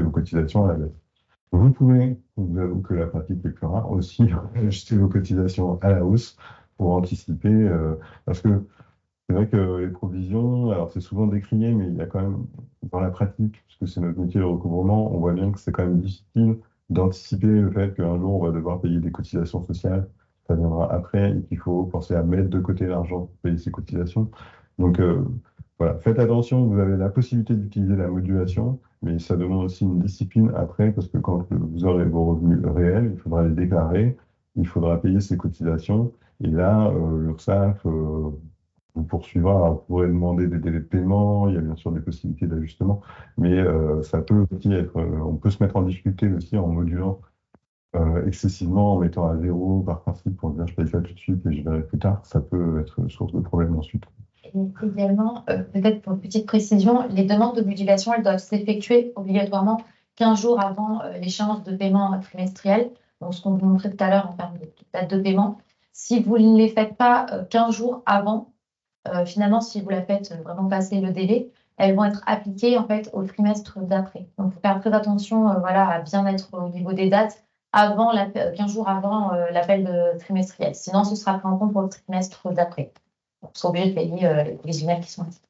vos cotisations à la baisse. Vous pouvez, je vous avoue que la pratique est plus rare, aussi réajuster vos cotisations à la hausse pour anticiper, parce que c'est vrai que les provisions, alors c'est souvent décrié, mais il y a quand même, dans la pratique, puisque c'est notre métier de recouvrement, on voit bien que c'est quand même difficile d'anticiper le fait qu'un jour on va devoir payer des cotisations sociales. Ça viendra après et qu'il faut penser à mettre de côté l'argent pour payer ces cotisations. Donc voilà, faites attention, vous avez la possibilité d'utiliser la modulation, mais ça demande aussi une discipline après, parce que quand vous aurez vos revenus réels, il faudra les déclarer, il faudra payer ces cotisations. Et là, l'URSSAF vous poursuivra. Alors, vous pourrez demander des délais de paiement, il y a bien sûr des possibilités d'ajustement, mais ça peut aussi être, on peut se mettre en difficulté aussi en modulant excessivement, en mettant à zéro par principe pour dire je paye ça tout de suite et je verrai plus tard. Ça peut être source de problèmes ensuite. Et également, peut-être pour une petite précision, les demandes de modulation, elles doivent s'effectuer obligatoirement 15 jours avant l'échéance de paiement trimestriel. Donc, ce qu'on vous montrait tout à l'heure en termes de date de paiement. Si vous ne les faites pas 15 jours avant, finalement, si vous la faites vraiment passer le délai, elles vont être appliquées en fait au trimestre d'après. Donc, il faut faire très attention voilà, à bien être au niveau des dates avant 15 jours avant l'appel trimestriel. Sinon, ce sera pris en compte pour le trimestre d'après. On sera obligé de payer les provisionnels qui sont ici.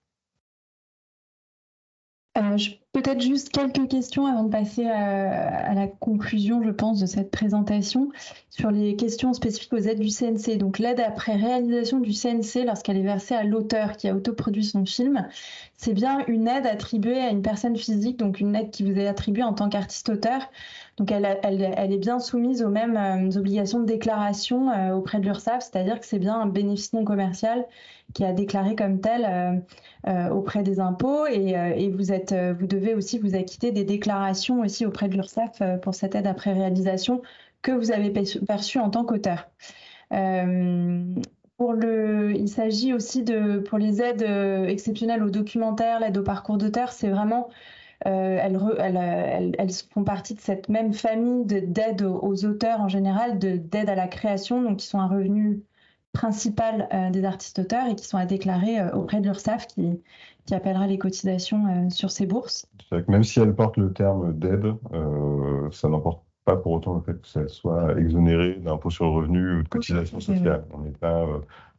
Peut-être juste quelques questions avant de passer à la conclusion, je pense, de cette présentation sur les questions spécifiques aux aides du CNC. Donc l'aide après réalisation du CNC lorsqu'elle est versée à l'auteur qui a autoproduit son film, c'est bien une aide attribuée à une personne physique, donc une aide qui vous est attribuée en tant qu'artiste-auteur. Donc elle est bien soumise aux mêmes obligations de déclaration auprès de l'URSSAF, c'est-à-dire que c'est bien un bénéfice non commercial qui est déclaré comme tel auprès des impôts et vous devez aussi vous acquitter des déclarations aussi auprès de l'URSSAF pour cette aide après réalisation que vous avez perçue en tant qu'auteur. Il s'agit aussi pour les aides exceptionnelles aux documentaires, l'aide au parcours d'auteur, c'est vraiment elles font partie de cette même famille d'aide aux auteurs en général, d'aide à la création, donc qui sont un revenu principal des artistes-auteurs et qui sont à déclarer auprès de l'URSSAF qui appellera les cotisations sur ces bourses. C'est-à-dire que même si elle porte le terme d'aide, ça n'emporte pas pour autant le fait que ça soit exonéré d'impôt sur le revenu ou de cotisation sociale. On n'est pas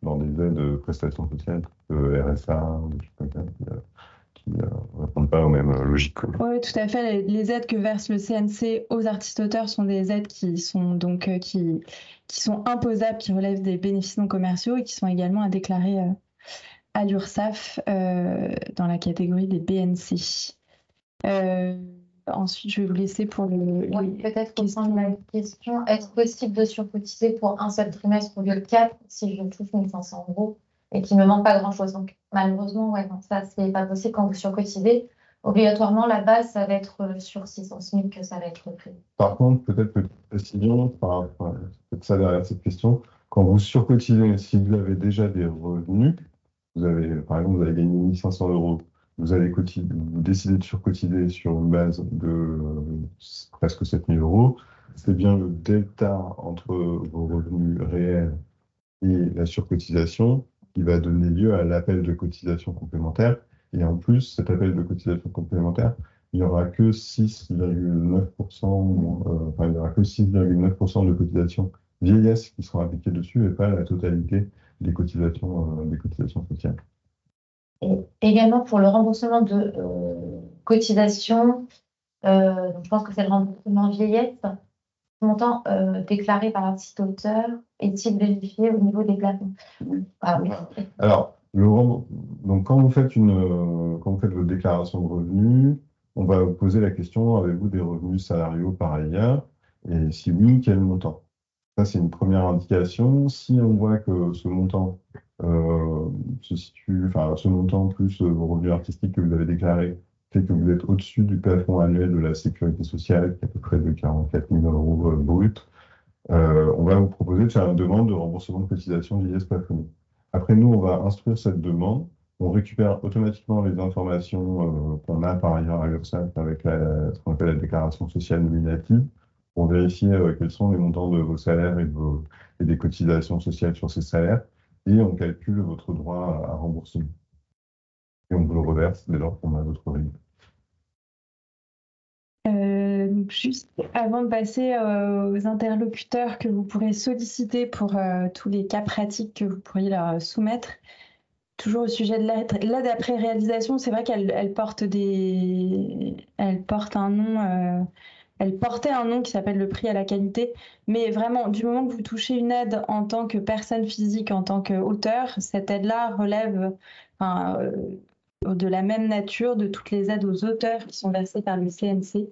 dans des aides prestations sociales, RSA, des choses comme ça, qui ne répondent pas aux mêmes logiques. Oui, tout à fait. Les aides que verse le CNC aux artistes-auteurs sont des aides qui sont donc qui sont imposables, qui relèvent des bénéfices non commerciaux et qui sont également à déclarer à l'URSSAF dans la catégorie des BNC. Ensuite, je vais vous laisser pour Oui, peut-être reprendre la question. Est-ce possible de surcotiser pour un seul trimestre au lieu de 4 si je touche 1 500 € et qu'il ne me manque pas grand-chose? Donc, malheureusement, ouais, non, ça, c'est pas possible quand vous surcotisez. Obligatoirement, la base, ça va être sur 600 SMIC que ça va être pris. Par contre, peut-être petite précision, peut-être ça derrière cette question, quand vous surcotisez, si vous avez déjà des revenus, par exemple, vous avez gagné 1 500 €, vous décidez de surcotiser sur une base de presque 7 000 €, c'est bien le delta entre vos revenus réels et la surcotisation qui va donner lieu à l'appel de cotisation complémentaire. Et en plus, cet appel de cotisation complémentaire, il n'y aura que 6,9%, il n'y aura que 6,9% de cotisations vieillesse qui seront appliquées dessus et pas la totalité des cotisations sociales. Et également pour le remboursement de cotisations, donc je pense que c'est le remboursement vieillesse. montant déclaré par l'artiste-auteur est-il vérifié au niveau des plafonds? Ah oui. Alors, donc quand vous faites votre déclaration de revenus, on va vous poser la question, avez-vous des revenus salariaux par ailleurs? Et si oui, quel montant? Ça, c'est une première indication. Si on voit que ce montant ce montant plus vos revenus artistiques que vous avez déclarés, fait que vous êtes au-dessus du plafond annuel de la sécurité sociale, qui est à peu près de 44 000 euros brut, on va vous proposer de faire une demande de remboursement de cotisation vieillesse plafonnée. Après, nous, on va instruire cette demande. On récupère automatiquement les informations qu'on a par ailleurs à l'URSSAF avec ce qu'on appelle la déclaration sociale nominative pour vérifier quels sont les montants de vos salaires et des cotisations sociales sur ces salaires. Et on calcule votre droit à remboursement. Et on vous le reverse dès lors qu'on a votre RIB. Donc juste avant de passer aux interlocuteurs que vous pourrez solliciter pour tous les cas pratiques que vous pourriez leur soumettre, toujours au sujet de l'aide après réalisation, c'est vrai qu'elle porte un nom, elle portait un nom qui s'appelle le prix à la qualité, mais vraiment, du moment que vous touchez une aide en tant que personne physique, en tant qu'auteur, cette aide-là relève de la même nature de toutes les aides aux auteurs qui sont versées par le CNC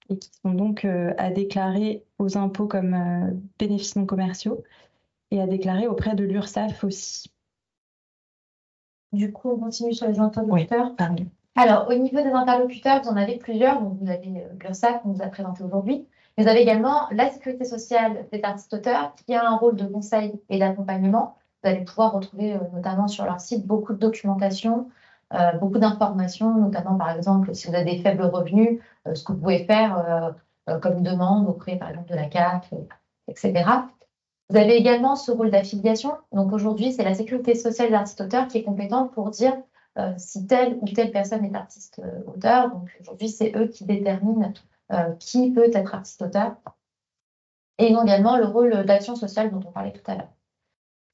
et qui sont donc à déclarer aux impôts comme bénéfices non commerciaux et à déclarer auprès de l'URSSAF aussi. Du coup, on continue sur les interlocuteurs. Oui, pardon. Alors, au niveau des interlocuteurs, vous en avez plusieurs. Donc, vous avez l'URSSAF qu'on vous a présenté aujourd'hui. Mais vous avez également la sécurité sociale des artistes-auteurs qui a un rôle de conseil et d'accompagnement. Vous allez pouvoir retrouver notamment sur leur site beaucoup de documentation, beaucoup d'informations, notamment par exemple si vous avez des faibles revenus, ce que vous pouvez faire comme demande auprès par exemple de la CAF, etc. Vous avez également ce rôle d'affiliation. Donc aujourd'hui, c'est la sécurité sociale des artistes-auteurs qui est compétente pour dire si telle ou telle personne est artiste-auteur. Donc aujourd'hui, c'est eux qui déterminent qui peut être artiste-auteur. Et ils ont également le rôle d'action sociale dont on parlait tout à l'heure.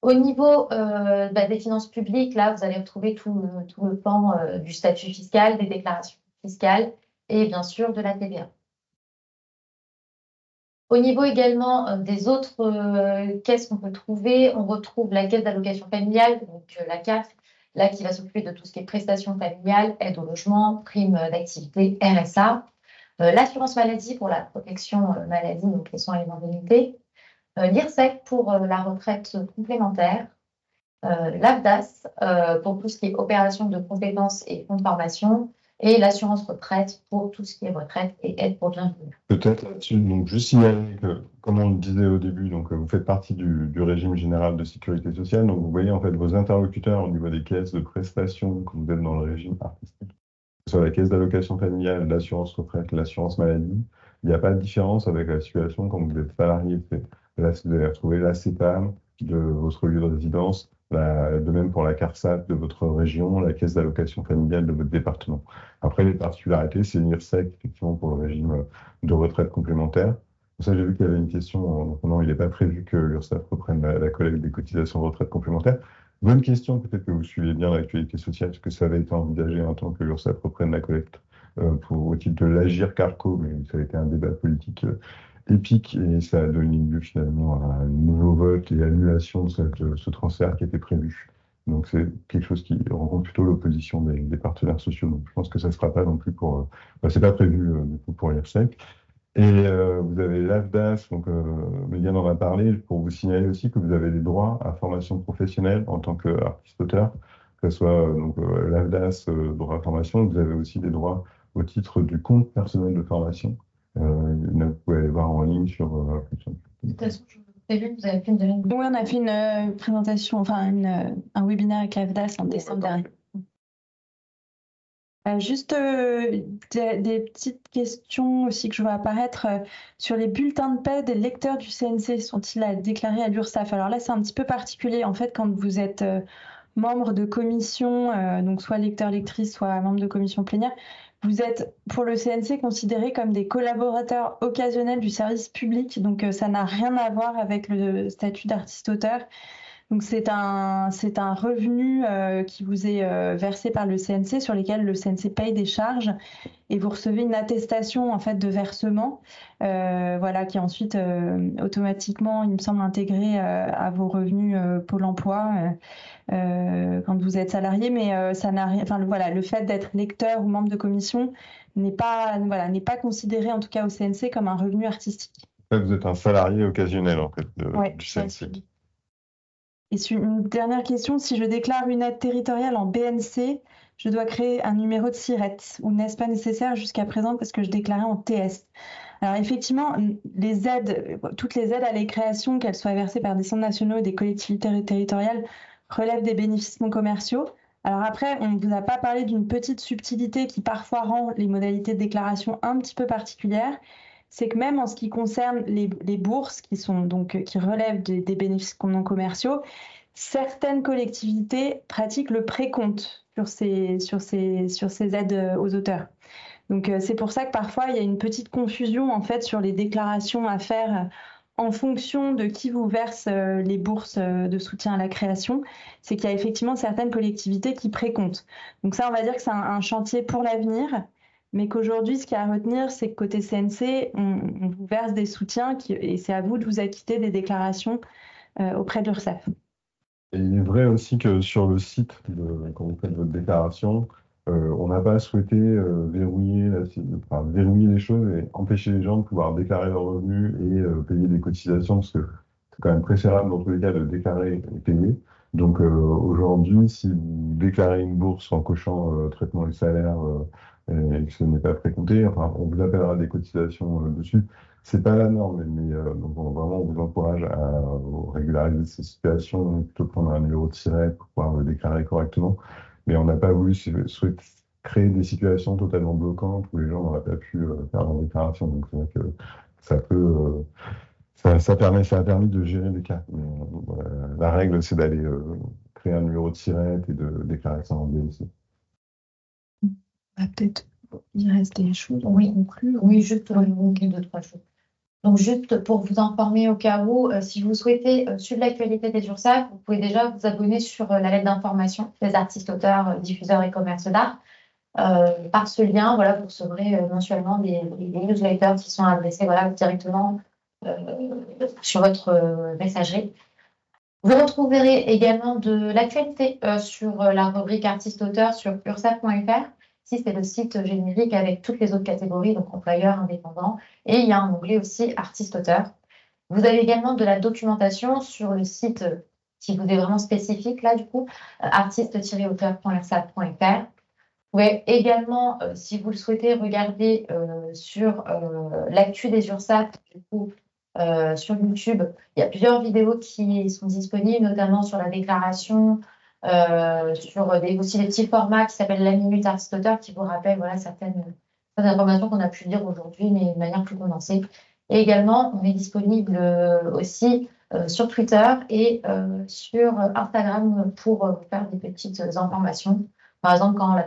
Au niveau des finances publiques, là, vous allez retrouver tout le pan du statut fiscal, des déclarations fiscales et bien sûr de la TVA. Au niveau également des autres caisses qu'on peut trouver, on retrouve la caisse d'allocation familiale, donc la CAF, là qui va s'occuper de tout ce qui est prestations familiales, aide au logement, primes d'activité, RSA, l'assurance maladie pour la protection maladie, donc les soins et les indemnités, l'IRSEC pour la retraite complémentaire, l'AFDAS pour tout ce qui est opération de compétences et fonds de formation, et l'assurance retraite pour tout ce qui est retraite et aide pour bien vivre. Peut-être là-dessus, donc juste signaler que, comme on le disait au début, donc vous faites partie du régime général de sécurité sociale, donc vous voyez en fait vos interlocuteurs au niveau des caisses de prestations quand vous êtes dans le régime artistique, que ce soit la caisse d'allocation familiale, l'assurance retraite, l'assurance maladie, il n'y a pas de différence avec la situation quand vous êtes salarié. Là, vous allez retrouver la CEPAM de votre lieu de résidence, de même pour la CARSAT de votre région, la caisse d'allocation familiale de votre département. Après, les particularités, c'est l'IRSEC, effectivement, pour le régime de retraite complémentaire. Pour ça, j'ai vu qu'il y avait une question. Donc, non, il n'est pas prévu que l'URSSAF reprenne la collecte des cotisations de retraite complémentaire. Bonne question, peut-être que vous suivez bien l'actualité sociale, parce que ça avait été envisagé en tant que l'URSSAF reprenne la collecte au titre de l'Agir-Carco, mais ça a été un débat politique épique et ça a donné lieu finalement à un nouveau vote et annulation de ce transfert qui était prévu. Donc c'est quelque chose qui rencontre plutôt l'opposition des partenaires sociaux. Donc je pense que ça ne se fera pas non plus pour... c'est pas prévu du coup pour l'IRSEC. Et vous avez l'AFDAS, donc Méliane en a parlé, pour vous signaler aussi que vous avez des droits à formation professionnelle en tant qu'artiste-auteur, que ce soit l'AFDAS, droit à formation, vous avez aussi des droits au titre du compte personnel de formation. Vous pouvez aller voir en ligne sur... De toute façon, j'ai vu que vous avez fait une demande. Oui, on a fait une présentation, enfin un webinaire avec l'AFDAS en décembre dernier. Juste des petites questions aussi que je vois apparaître sur les bulletins de paie des lecteurs du CNC. Sont-ils déclarés à l'URSSAF? Alors là, c'est un petit peu particulier. En fait, quand vous êtes membre de commission, donc soit lecteur-lectrice, soit membre de commission plénière, vous êtes, pour le CNC, considérés comme des collaborateurs occasionnels du service public. Donc, ça n'a rien à voir avec le statut d'artiste-auteur. Donc c'est un revenu qui vous est versé par le CNC, sur lesquels le CNC paye des charges, et vous recevez une attestation en fait de versement, voilà, qui est ensuite automatiquement, il me semble, intégrée à vos revenus Pôle emploi quand vous êtes salarié, mais ça n'a rien. Enfin voilà, le fait d'être lecteur ou membre de commission n'est pas considéré, en tout cas au CNC, comme un revenu artistique. Vous êtes un salarié occasionnel en fait du CNC. Et une dernière question, si je déclare une aide territoriale en BNC, je dois créer un numéro de SIRET, ou n'est-ce pas nécessaire jusqu'à présent parce que je déclarais en TS? Alors effectivement, toutes les aides à la création, qu'elles soient versées par des centres nationaux et des collectivités territoriales, relèvent des bénéfices non commerciaux. Alors après, on ne vous a pas parlé d'une petite subtilité qui parfois rend les modalités de déclaration un petit peu particulières. C'est que même en ce qui concerne les bourses qui relèvent des bénéfices non commerciaux, certaines collectivités pratiquent le précompte sur ces aides aux auteurs. Donc c'est pour ça que parfois il y a une petite confusion en fait sur les déclarations à faire en fonction de qui vous verse les bourses de soutien à la création. C'est qu'il y a effectivement certaines collectivités qui précomptent. Donc ça, on va dire que c'est un chantier pour l'avenir. Mais qu'aujourd'hui, ce qu'il y a à retenir, c'est que côté CNC, on vous verse des soutiens et c'est à vous de vous acquitter des déclarations auprès de l'URSSAF. Et il est vrai aussi que sur le site, quand vous faites votre déclaration, on n'a pas souhaité verrouiller les choses et empêcher les gens de pouvoir déclarer leurs revenus et payer des cotisations, parce que c'est quand même préférable dans tous les cas de déclarer et payer. Donc aujourd'hui, si vous déclarez une bourse en cochant traitement du salaire, et que ce n'est pas précompté, enfin, on vous appellera des cotisations dessus. C'est pas la norme, mais donc vraiment, on vous encourage à régulariser ces situations, plutôt prendre un numéro de SIRET pour pouvoir le déclarer correctement. Mais on n'a pas voulu créer des situations totalement bloquantes où les gens n'auraient pas pu faire leur déclaration. Donc c'est vrai que ça peut, ça a permis de gérer les cas. Mais, la règle, c'est d'aller créer un numéro de SIRET et de déclarer ça en BNC. Peut-être il reste des choses à conclure. Oui, juste deux, trois choses. Donc, juste pour vous informer au cas où, si vous souhaitez suivre l'actualité des URSSAF, vous pouvez déjà vous abonner sur la lettre d'information des artistes, auteurs, diffuseurs et commerces d'art. Par ce lien, voilà, vous recevrez mensuellement des newsletters qui sont adressés directement sur votre messagerie. Vous retrouverez également de l'actualité sur la rubrique artiste-auteur sur ursaf.fr. Ici, c'est le site générique avec toutes les autres catégories, donc employeurs, indépendants. Et il y a un onglet aussi artiste-auteur. Vous avez également de la documentation sur le site qui vous est vraiment spécifique, là, du coup, artiste-auteur.ursaf.fr. Vous pouvez également, si vous le souhaitez, regarder sur l'actu des URSSAF, du coup, sur YouTube. Il y a plusieurs vidéos qui sont disponibles, notamment sur la déclaration, sur aussi des petits formats qui s'appellent la Minute Artiste-Auteur, qui vous rappellent certaines informations qu'on a pu dire aujourd'hui, mais de manière plus condensée. Et également, on est disponible aussi sur Twitter et sur Instagram pour vous faire des petites informations. Par exemple, quand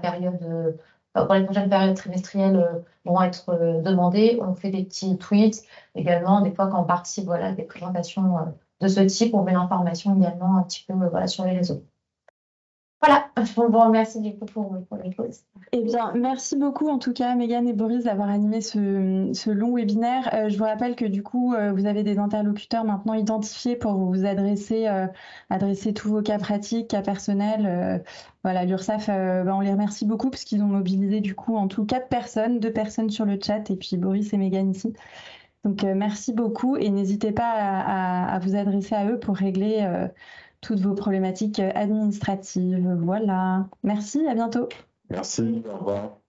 pour les prochaines périodes trimestrielles vont être demandées, on fait des petits tweets. Également, des fois, quand on participe à des présentations de ce type, on met l'information également un petit peu sur les réseaux. Voilà, je vous remercie du coup pour les choses. Eh bien, merci beaucoup en tout cas, Mégane et Boris, d'avoir animé ce long webinaire. Je vous rappelle que du coup, vous avez des interlocuteurs maintenant identifiés pour vous adresser tous vos cas pratiques, cas personnels. L'URSSAF, on les remercie beaucoup parce qu'ils ont mobilisé du coup en tout 4 personnes, 2 personnes sur le chat et puis Boris et Mégane ici. Donc, merci beaucoup et n'hésitez pas à vous adresser à eux pour régler toutes vos problématiques administratives. Voilà. Merci, à bientôt. Merci, au revoir.